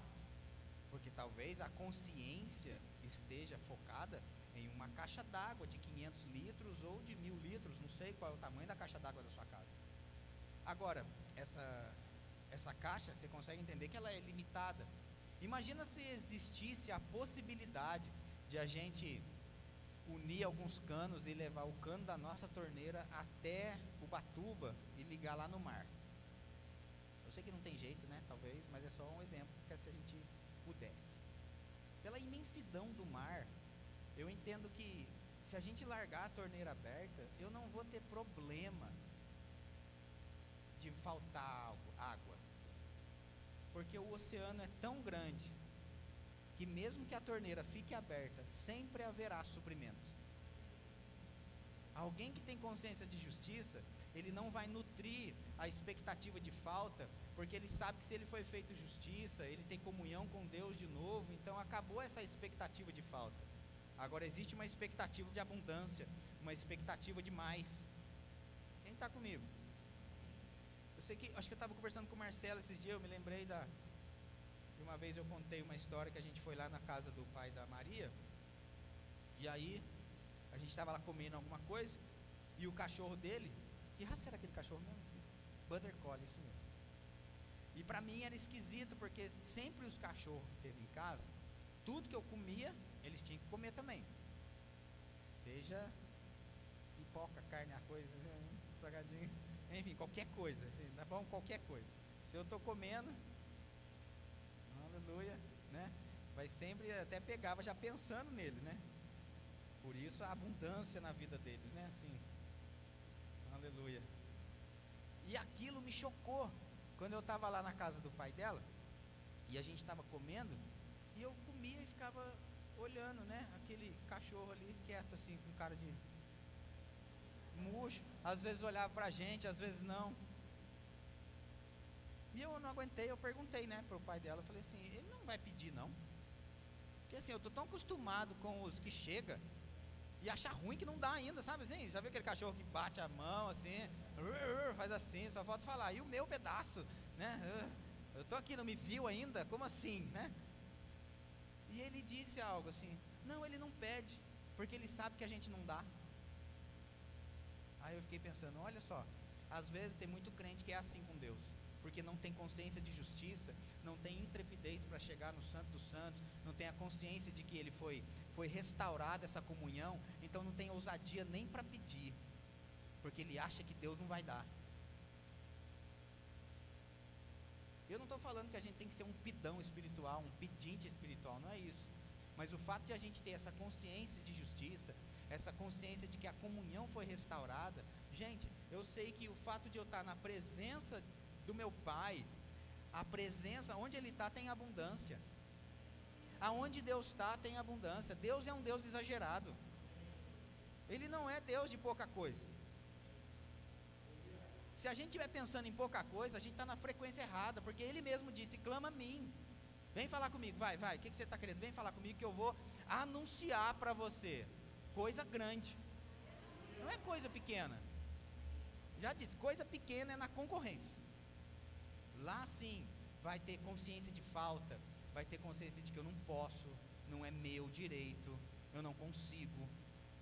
porque talvez a consciência esteja focada em uma caixa d'água de 500 litros ou de 1000 litros, não sei qual é o tamanho da caixa d'água da sua casa. Agora, essa caixa, você consegue entender que ela é limitada. Imagina se existisse a possibilidade de a gente unir alguns canos e levar o cano da nossa torneira até Ubatuba e ligar lá no mar. Eu sei que não tem jeito, né, talvez, mas é só um exemplo, porque se a gente pudesse. Pela imensidão do mar, eu entendo que se a gente largar a torneira aberta, eu não vou ter problema de faltar água, porque o oceano é tão grande que mesmo que a torneira fique aberta, sempre haverá suprimento. Alguém que tem consciência de justiça, ele não vai nutrir a expectativa de falta, porque ele sabe que se ele foi feito justiça, ele tem comunhão com Deus de novo, então acabou essa expectativa de falta. Agora existe uma expectativa de abundância, uma expectativa de mais. Quem está comigo? Eu sei que, acho que eu estava conversando com o Marcelo esses dias, eu me lembrei de uma vez eu contei uma história que a gente foi lá na casa do pai da Maria, e aí a gente estava lá comendo alguma coisa, e o cachorro dele, que raça que era aquele cachorro mesmo? Border Collie, isso mesmo. E para mim era esquisito, porque sempre os cachorros que teve em casa, tudo que eu comia, eles tinham que comer também. Seja pipoca, carne, a coisa, salgadinho, enfim, qualquer coisa, tá bom? Qualquer coisa. Se eu estou comendo, aleluia, né? Vai sempre, até pegava já pensando nele, né? Por isso a abundância na vida deles, né? Assim, aleluia. E aquilo me chocou, quando eu estava lá na casa do pai dela, e a gente estava comendo, e eu comia e ficava olhando, né? Aquele cachorro ali, quieto assim, com cara de murcho, às vezes olhava pra gente, às vezes não. E eu não aguentei, eu perguntei, né, pro pai dela, eu falei assim, ele não vai pedir não? Porque assim, eu tô tão acostumado com os que chega, e achar ruim que não dá ainda, sabe assim? Já viu aquele cachorro que bate a mão assim, faz assim, só falta falar, e o meu pedaço, né? Eu tô aqui, não me viu ainda? Como assim, né? E ele disse algo assim, não, ele não pede, porque ele sabe que a gente não dá. Aí eu fiquei pensando, olha só, às vezes tem muito crente que é assim com Deus, porque não tem consciência de justiça, não tem intrepidez para chegar no Santo dos Santos, não tem a consciência de que ele foi restaurada essa comunhão, então não tem ousadia nem para pedir, porque ele acha que Deus não vai dar. Eu não estou falando que a gente tem que ser um pidão espiritual, um pedinte espiritual, não é isso, mas o fato de a gente ter essa consciência de justiça, essa consciência de que a comunhão foi restaurada, gente, eu sei que o fato de eu estar na presença do meu pai, a presença, onde ele está tem abundância, aonde Deus está tem abundância. Deus é um Deus exagerado, ele não é Deus de pouca coisa. Se a gente estiver pensando em pouca coisa, a gente está na frequência errada, porque ele mesmo disse, clama a mim, vem falar comigo, vai, o que você está querendo, vem falar comigo que eu vou anunciar para você, coisa grande, não é coisa pequena, já disse, coisa pequena é na concorrência, lá sim, vai ter consciência de falta, vai ter consciência de que eu não posso, não é meu direito, eu não consigo,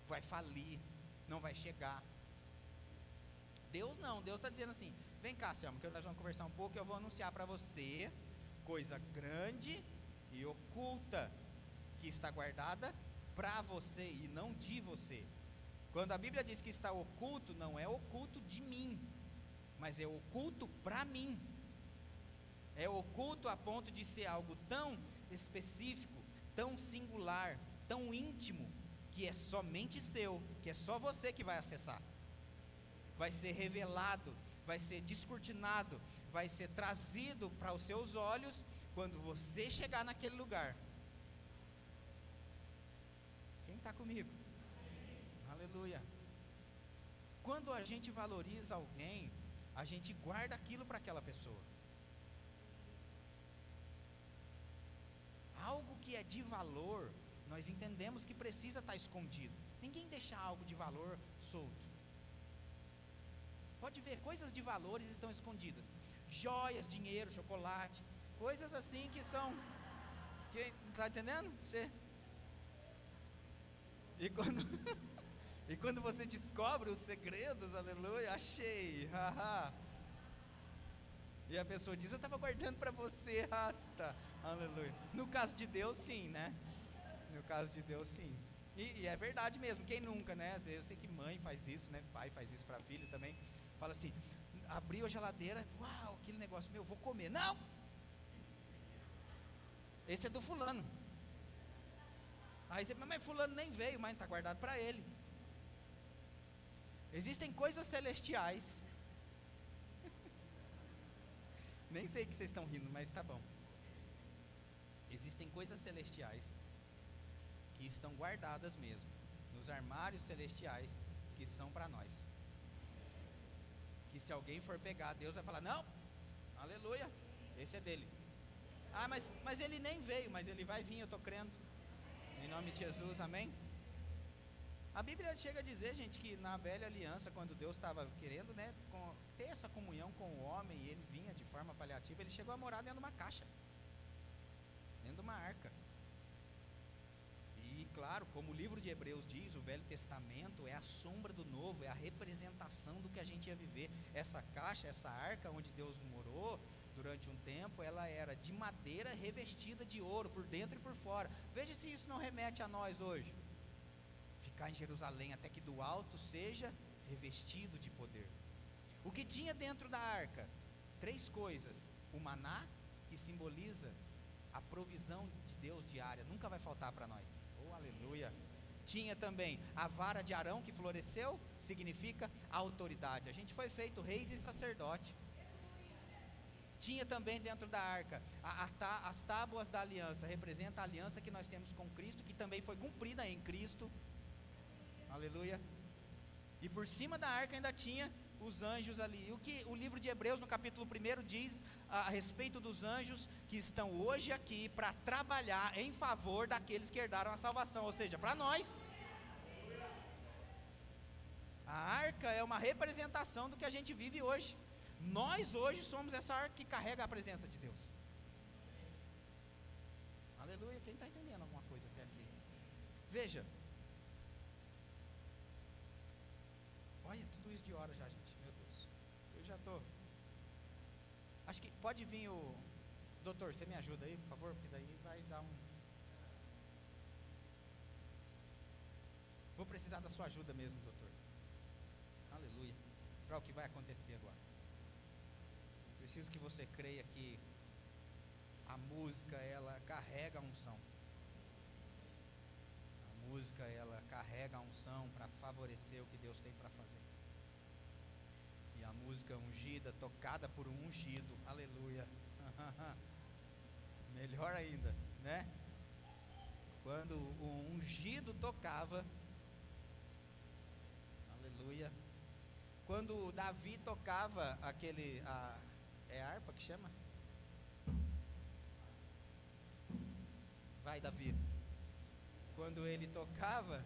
vai falir, não vai chegar. Deus não, Deus está dizendo assim, vem cá, Selma, que nós vamos conversar um pouco, eu vou anunciar para você, coisa grande e oculta, que está guardada para você e não de você. Quando a Bíblia diz que está oculto, não é oculto de mim, mas é oculto para mim, é oculto a ponto de ser algo tão específico, tão singular, tão íntimo, que é somente seu, que é só você que vai acessar, vai ser revelado, vai ser descortinado, vai ser trazido para os seus olhos, quando você chegar naquele lugar. Quem está comigo? Aleluia. Quando a gente valoriza alguém, a gente guarda aquilo para aquela pessoa. Algo que é de valor, nós entendemos que precisa estar escondido. Ninguém deixa algo de valor solto. Pode ver, coisas de valores estão escondidas. Joias, dinheiro, chocolate, coisas assim que são... Está entendendo? E quando você descobre os segredos, aleluia, achei, haha. E a pessoa diz, eu estava guardando para você, rasta, aleluia. No caso de Deus, sim, né? No caso de Deus, sim. E é verdade mesmo, quem nunca, né? Eu sei que mãe faz isso, né? Pai faz isso para filho também. Fala assim, abriu a geladeira, uau, aquele negócio, meu, vou comer. Não! Esse é do fulano. Aí você, mas fulano nem veio, mas está guardado para ele. Existem coisas celestiais. Nem sei que vocês estão rindo, mas está bom. Existem coisas celestiais que estão guardadas mesmo nos armários celestiais, que são para nós. Que se alguém for pegar, Deus vai falar, não, aleluia, esse é dele. Ah, mas ele nem veio, mas ele vai vir, eu estou crendo. Em nome de Jesus, amém? A Bíblia chega a dizer, gente, que na velha aliança, quando Deus estava querendo, né, ter essa comunhão com o homem, e ele vinha de forma paliativa, ele chegou a morar dentro de uma caixa, dentro de uma arca. E claro, como o livro de Hebreus diz, o Velho Testamento é a sombra do Novo, é a representação do que a gente ia viver. Essa caixa, essa arca onde Deus morou durante um tempo, ela era de madeira revestida de ouro, por dentro e por fora. Veja se isso não remete a nós hoje. Ficar em Jerusalém até que do alto seja revestido de poder. O que tinha dentro da arca? 3 coisas. O maná, que simboliza a provisão de Deus diária, nunca vai faltar para nós. Oh, aleluia. Tinha também a vara de Arão que floresceu, significa a autoridade. A gente foi feito reis e sacerdote. Tinha também dentro da arca as tábuas da aliança, representa a aliança que nós temos com Cristo, que também foi cumprida em Cristo. Aleluia. E por cima da arca ainda tinha os anjos ali. E o que o livro de Hebreus no capítulo 1 diz a respeito dos anjos que estão hoje aqui para trabalhar em favor daqueles que herdaram a salvação, ou seja, para nós. A arca é uma representação do que a gente vive hoje. Nós hoje somos essa arca que carrega a presença de Deus. Aleluia. Quem está entendendo alguma coisa até aqui? Veja. Olha, tudo isso de hora já, gente. Meu Deus. Eu já estou. Acho que pode vir o... Doutor, você me ajuda aí, por favor? Porque daí vai dar um... Vou precisar da sua ajuda mesmo, doutor. Aleluia. Para o que vai acontecer agora. Preciso que você creia que a música, ela carrega a unção. A música, ela carrega a unção para favorecer o que Deus tem para fazer. E a música ungida, tocada por um ungido, aleluia. Melhor ainda, né? Quando o ungido tocava, aleluia. Quando Davi tocava aquele... é harpa que chama? Vai, Davi. Quando ele tocava,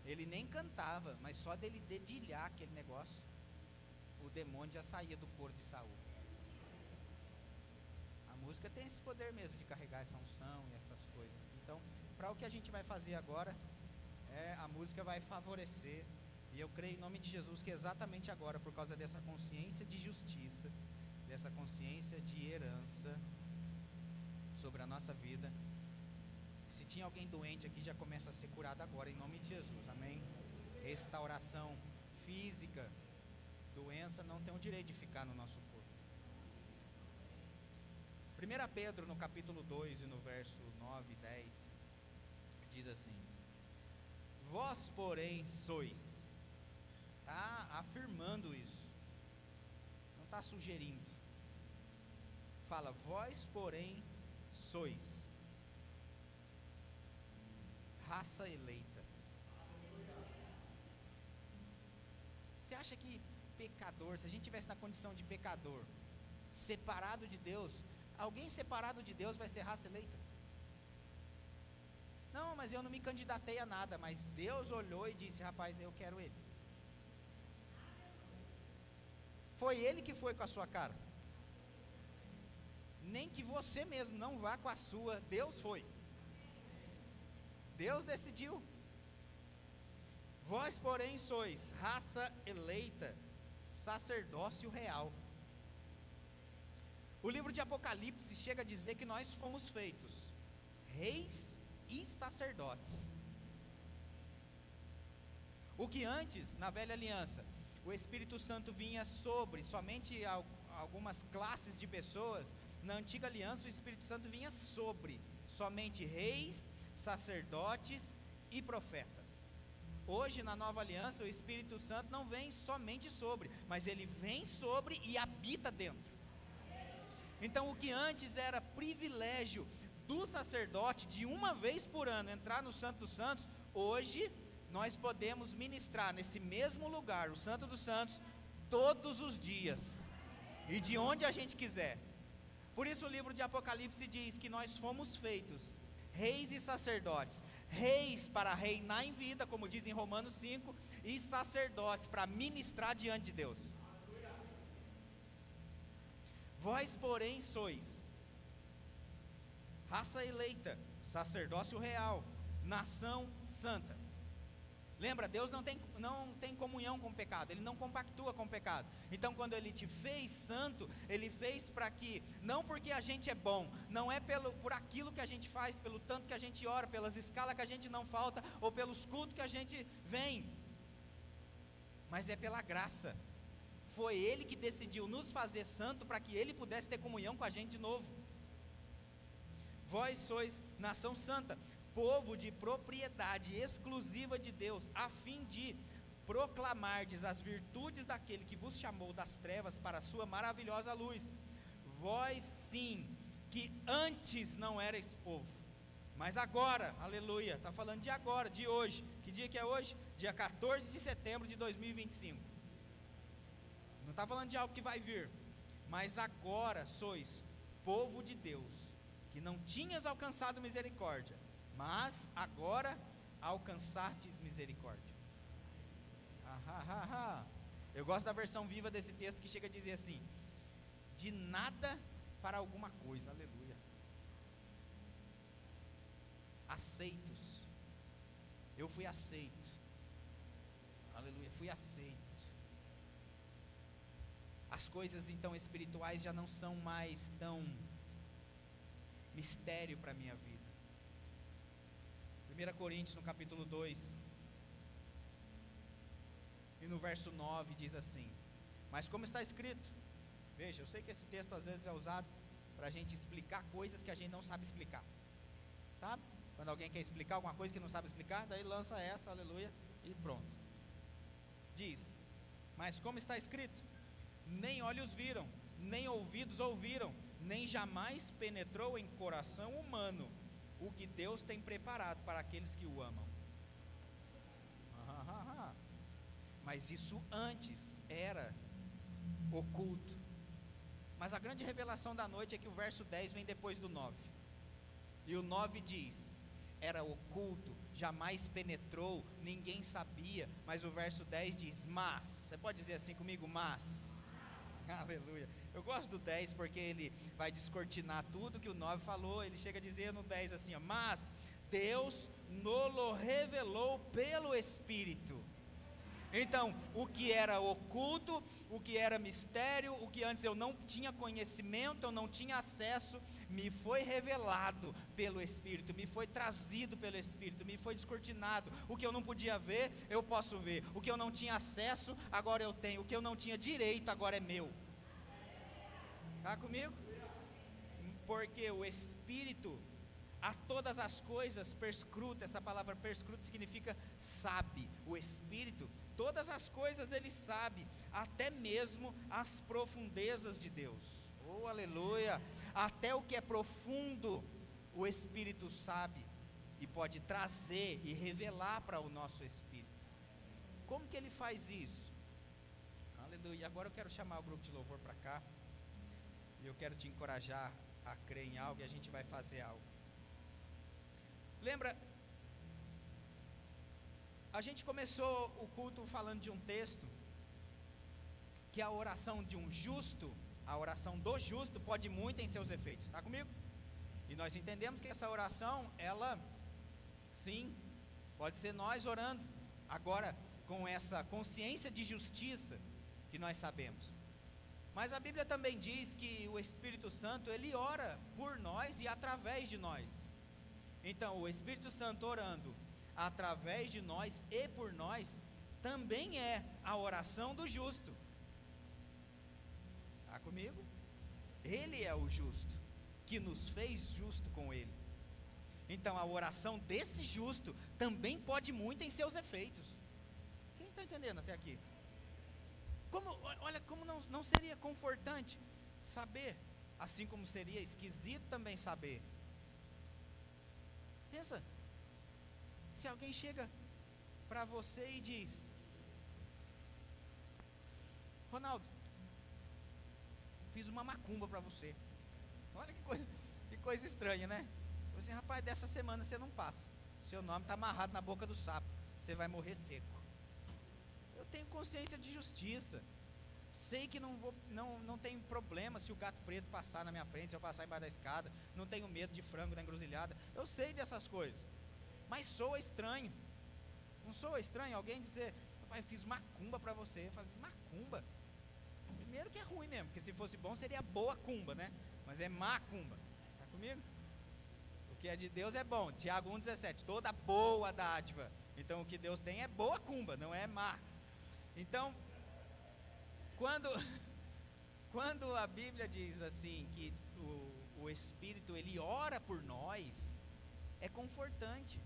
ele nem cantava, mas só dele dedilhar aquele negócio, o demônio já saía do corpo de Saul. A música tem esse poder mesmo de carregar essa unção e essas coisas. Então, para o que a gente vai fazer agora, a música vai favorecer. E eu creio em nome de Jesus que exatamente agora, por causa dessa consciência de justiça, dessa consciência de herança sobre a nossa vida, se tinha alguém doente aqui, já começa a ser curado agora, em nome de Jesus, amém? Restauração física, doença não tem o direito de ficar no nosso corpo. 1 Pedro, no capítulo 2 e no verso 9 e 10, diz assim: vós, porém, sois, está afirmando isso, não está sugerindo, fala, vós, porém, sois raça eleita. Você acha que pecador, se a gente tivesse na condição de pecador, separado de Deus, alguém separado de Deus vai ser raça eleita? Não, mas eu não me candidatei a nada, mas Deus olhou e disse, rapaz, eu quero ele. Foi ele que foi com a sua cara. Nem que você mesmo não vá com a sua, Deus foi. Deus decidiu. Vós, porém, sois raça eleita, sacerdócio real. O livro de Apocalipse chega a dizer que nós fomos feitos reis e sacerdotes. O que antes, na velha aliança, o Espírito Santo vinha sobre somente algumas classes de pessoas, na antiga aliança o Espírito Santo vinha sobre somente reis, sacerdotes e profetas. Hoje, na nova aliança, o Espírito Santo não vem somente sobre, mas ele vem sobre e habita dentro. Então, o que antes era privilégio do sacerdote de uma vez por ano entrar no Santo dos Santos, hoje nós podemos ministrar nesse mesmo lugar, o Santo dos Santos, todos os dias e de onde a gente quiser. Por isso o livro de Apocalipse diz que nós fomos feitos reis e sacerdotes, reis para reinar em vida, como diz em Romanos 5, e sacerdotes para ministrar diante de Deus. Vós, porém, sois raça eleita, sacerdócio real, nação santa. Lembra, Deus não tem comunhão com o pecado, Ele não compactua com o pecado. Então quando Ele te fez santo, Ele fez para que, não porque a gente é bom, não é por aquilo que a gente faz, pelo tanto que a gente ora, pelas escalas que a gente não falta, ou pelos cultos que a gente vem, mas é pela graça. Foi Ele que decidiu nos fazer santo para que Ele pudesse ter comunhão com a gente de novo. Vós sois nação santa, povo de propriedade exclusiva de Deus, a fim de proclamardes as virtudes daquele que vos chamou das trevas para a sua maravilhosa luz. Vós sim, que antes não erais povo, mas agora, aleluia, está falando de agora, de hoje. Que dia que é hoje? Dia 14 de setembro de 2025. Não está falando de algo que vai vir, mas agora sois povo de Deus, que não tinhas alcançado misericórdia, mas agora alcançastes misericórdia. Eu gosto da versão viva desse texto, que chega a dizer assim: de nada para alguma coisa, aleluia. Aceitos, eu fui aceito, aleluia, fui aceito. As coisas então espirituais já não são mais tão mistério para a minha vida. 1 Coríntios no capítulo 2 e no verso 9 diz assim: mas como está escrito, veja, eu sei que esse texto às vezes é usado para a gente explicar coisas que a gente não sabe explicar, sabe? Quando alguém quer explicar alguma coisa que não sabe explicar, daí lança essa, aleluia, e pronto. Diz, mas como está escrito, nem olhos viram, nem ouvidos ouviram, nem jamais penetrou em coração humano o que Deus tem preparado para aqueles que o amam. Mas isso antes era oculto. Mas a grande revelação da noite é que o verso 10 vem depois do 9. E o 9 diz, era oculto, jamais penetrou, ninguém sabia. Mas o verso 10 diz, mas, você pode dizer assim comigo, mas. Aleluia. Eu gosto do 10 porque ele vai descortinar tudo que o 9 falou. Ele chega a dizer no 10 assim, ó, mas Deus nos revelou pelo Espírito. Então, o que era oculto, o que era mistério, o que antes eu não tinha conhecimento, eu não tinha acesso, me foi revelado pelo Espírito, me foi trazido pelo Espírito, me foi descortinado. O que eu não podia ver, eu posso ver. O que eu não tinha acesso, agora eu tenho. O que eu não tinha direito, agora é meu. Está comigo? Porque o Espírito a todas as coisas perscruta. Essa palavra perscruta significa sabe. O Espírito, todas as coisas ele sabe, até mesmo as profundezas de Deus. Oh, aleluia! Até o que é profundo, o Espírito sabe e pode trazer e revelar para o nosso espírito. Como que ele faz isso? Aleluia! Agora eu quero chamar o grupo de louvor para cá. E eu quero te encorajar a crer em algo, e a gente vai fazer algo. Lembra, a gente começou o culto falando de um texto, que a oração de um justo, a oração do justo pode muito em seus efeitos. Está comigo? E nós entendemos que essa oração, ela, sim, pode ser nós orando, agora com essa consciência de justiça que nós sabemos. Mas a Bíblia também diz que o Espírito Santo, ele ora por nós e através de nós. Então, o Espírito Santo orando através de nós e por nós, também é a oração do justo. Está comigo? Ele é o justo, que nos fez justo com ele. Então a oração desse justo também pode muito em seus efeitos. Quem está entendendo até aqui? Olha como não seria confortante saber, assim como seria esquisito também saber. Pensa, se alguém chega para você e diz: Ronaldo, fiz uma macumba para você. Olha que coisa estranha, né? Eu assim, rapaz, dessa semana você não passa. Seu nome está amarrado na boca do sapo. Você vai morrer seco. Eu tenho consciência de justiça. Sei que não tenho problema se o gato preto passar na minha frente, se eu passar embaixo da escada. Não tenho medo de frango na encruzilhada. Eu sei dessas coisas. Mas soa estranho. Não soa estranho alguém dizer: rapaz, eu fiz macumba para você. Eu falo: macumba? Primeiro que é ruim mesmo, porque se fosse bom seria boa cumba, né? Mas é macumba. Está comigo? O que é de Deus é bom. Tiago 1,17. Toda boa dádiva. Então o que Deus tem é boa cumba, não é má. Então, quando a Bíblia diz assim que o Espírito ele ora por nós, é confortante.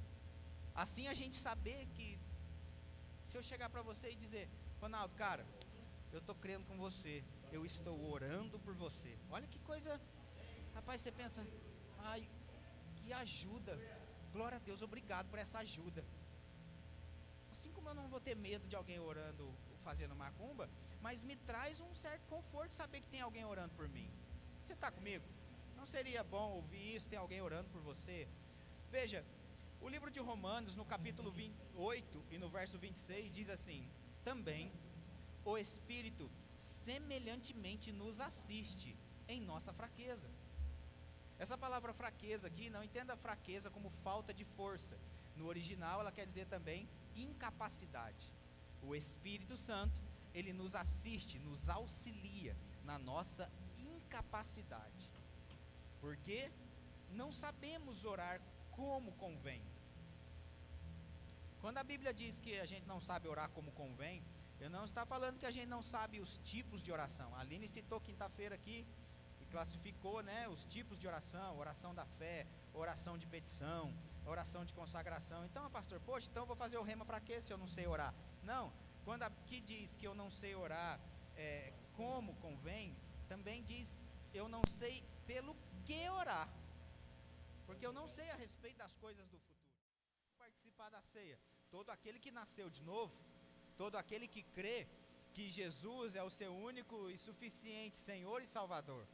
Assim a gente saber que, se eu chegar para você e dizer: Ronaldo, cara, eu estou crendo com você, eu estou orando por você. Olha que coisa, rapaz, você pensa: ai, que ajuda, glória a Deus, obrigado por essa ajuda. Assim como eu não vou ter medo de alguém orando, fazendo macumba, mas me traz um certo conforto saber que tem alguém orando por mim. Você está comigo? Não seria bom ouvir isso, tem alguém orando por você? Veja, o livro de Romanos, no capítulo 28 e no verso 26, diz assim: também o Espírito semelhantemente nos assiste em nossa fraqueza. Essa palavra fraqueza aqui, não entenda fraqueza como falta de força. No original ela quer dizer também incapacidade. O Espírito Santo, ele nos assiste, nos auxilia na nossa incapacidade. Porque não sabemos orar como convém. Quando a Bíblia diz que a gente não sabe orar como convém, eu não estou falando que a gente não sabe os tipos de oração. A Aline citou quinta-feira aqui e classificou, né, os tipos de oração: oração da fé, oração de petição, oração de consagração. Então, pastor, poxa, então eu vou fazer o rema para quê se eu não sei orar? Não, quando aqui diz que eu não sei orar como convém, também diz: eu não sei pelo que orar, porque eu não sei a respeito das coisas do futuro. Participar da ceia, todo aquele que nasceu de novo, todo aquele que crê que Jesus é o seu único e suficiente Senhor e Salvador.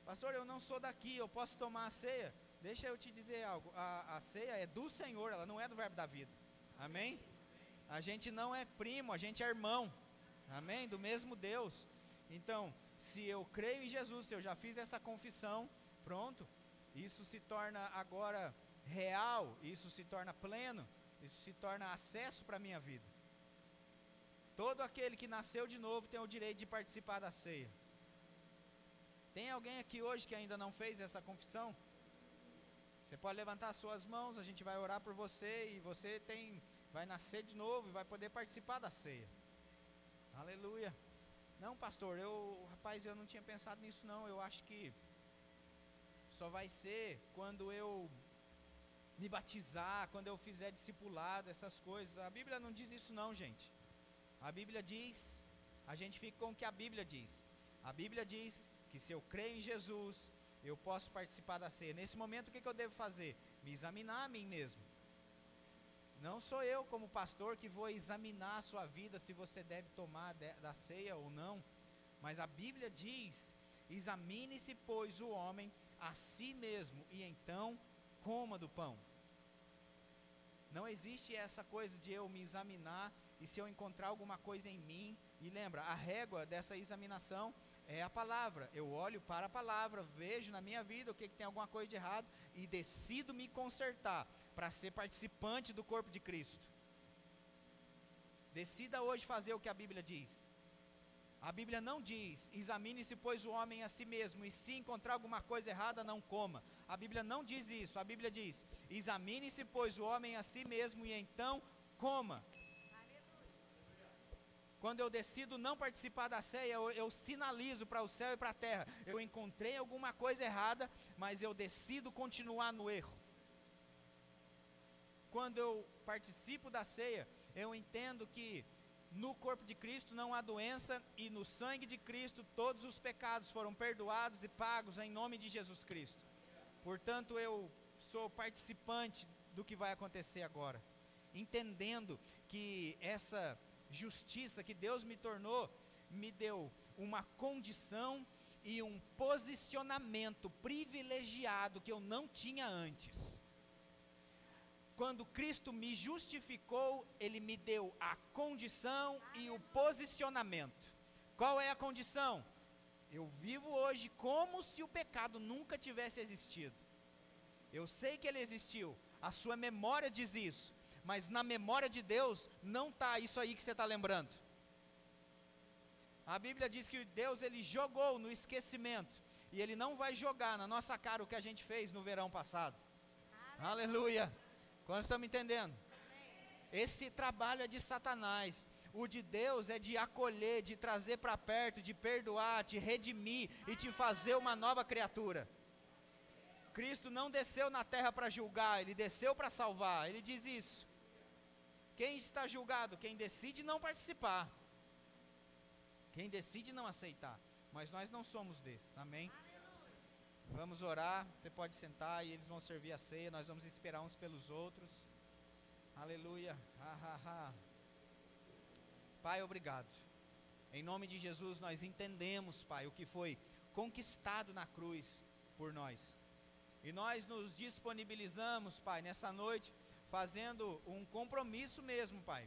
Pastor, eu não sou daqui, eu posso tomar a ceia? Deixa eu te dizer algo, a ceia é do Senhor, ela não é do Verbo da Vida. Amém? A gente não é primo, a gente é irmão. Amém? Do mesmo Deus. Então, se eu creio em Jesus, se eu já fiz essa confissão, pronto, isso se torna agora real, isso se torna pleno, isso se torna acesso para a minha vida. Todo aquele que nasceu de novo tem o direito de participar da ceia. Tem alguém aqui hoje que ainda não fez essa confissão? Você pode levantar as suas mãos, a gente vai orar por você e você vai nascer de novo e vai poder participar da ceia. Aleluia. Não, pastor, rapaz, eu não tinha pensado nisso não, eu acho que só vai ser quando eu me batizar, quando eu fizer discipulado, essas coisas. A Bíblia não diz isso não, gente. A Bíblia diz, a gente fica com o que a Bíblia diz. A Bíblia diz que se eu creio em Jesus, eu posso participar da ceia. Nesse momento, o que eu devo fazer? Me examinar a mim mesmo. Não sou eu, como pastor, que vou examinar a sua vida, se você deve tomar da ceia ou não. Mas a Bíblia diz: examine-se, pois, o homem a si mesmo, e então coma do pão. Não existe essa coisa de eu me examinar, e se eu encontrar alguma coisa em mim, e lembra, a régua dessa examinação é a palavra. Eu olho para a palavra, vejo na minha vida o que tem alguma coisa de errado, e decido me consertar, para ser participante do corpo de Cristo. Decida hoje fazer o que a Bíblia diz. A Bíblia não diz: examine-se, pois, o homem a si mesmo, e se encontrar alguma coisa errada, não coma. A Bíblia não diz isso. A Bíblia diz: examine-se, pois, o homem a si mesmo, e então coma. Quando eu decido não participar da ceia, eu sinalizo para o céu e para a terra: eu encontrei alguma coisa errada, mas eu decido continuar no erro. Quando eu participo da ceia, eu entendo que no corpo de Cristo não há doença, e no sangue de Cristo todos os pecados foram perdoados e pagos em nome de Jesus Cristo. Portanto, eu sou participante do que vai acontecer agora, entendendo que essa justiça que Deus me tornou, me deu uma condição e um posicionamento privilegiado que eu não tinha antes. Quando Cristo me justificou, Ele me deu a condição e o posicionamento. Qual é a condição? Eu vivo hoje como se o pecado nunca tivesse existido. Eu sei que ele existiu, a sua memória diz isso, mas na memória de Deus não está isso aí que você está lembrando. A Bíblia diz que Deus, ele jogou no esquecimento, e Ele não vai jogar na nossa cara o que a gente fez no verão passado. Aleluia! Quando estamos entendendo? Esse trabalho é de Satanás. O de Deus é de acolher, de trazer para perto, de perdoar, te redimir e te fazer uma nova criatura. Cristo não desceu na terra para julgar, Ele desceu para salvar. Ele diz isso. Quem está julgado? Quem decide não participar, quem decide não aceitar. Mas nós não somos desses, amém? Vamos orar, você pode sentar e eles vão servir a ceia. Nós vamos esperar uns pelos outros. Aleluia. Pai, obrigado. Em nome de Jesus nós entendemos, Pai, o que foi conquistado na cruz por nós. E nós nos disponibilizamos, Pai, nessa noite, fazendo um compromisso mesmo, Pai.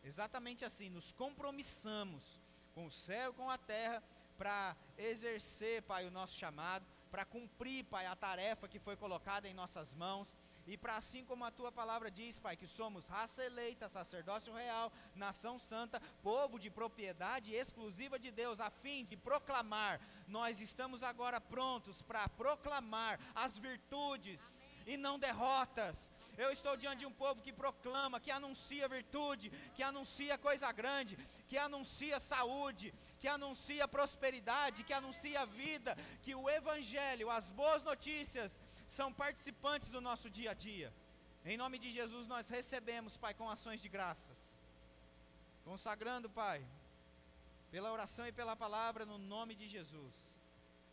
Exatamente assim, nos compromissamos com o céu e com a terra para exercer, Pai, o nosso chamado, para cumprir, Pai, a tarefa que foi colocada em nossas mãos, e para, assim como a Tua palavra diz, Pai, que somos raça eleita, sacerdócio real, nação santa, povo de propriedade exclusiva de Deus, a fim de proclamar. Nós estamos agora prontos para proclamar as virtudes e não derrotas. Eu estou diante de um povo que proclama, que anuncia virtude, que anuncia coisa grande, que anuncia saúde, que anuncia prosperidade, que anuncia vida, que o Evangelho, as boas notícias, são participantes do nosso dia a dia. Em nome de Jesus nós recebemos, Pai, com ações de graças, consagrando, Pai, pela oração e pela palavra, no nome de Jesus,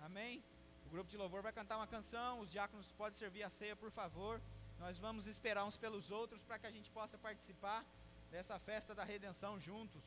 amém? O grupo de louvor vai cantar uma canção, os diáconos podem servir a ceia, por favor. Nós vamos esperar uns pelos outros para que a gente possa participar dessa festa da redenção juntos.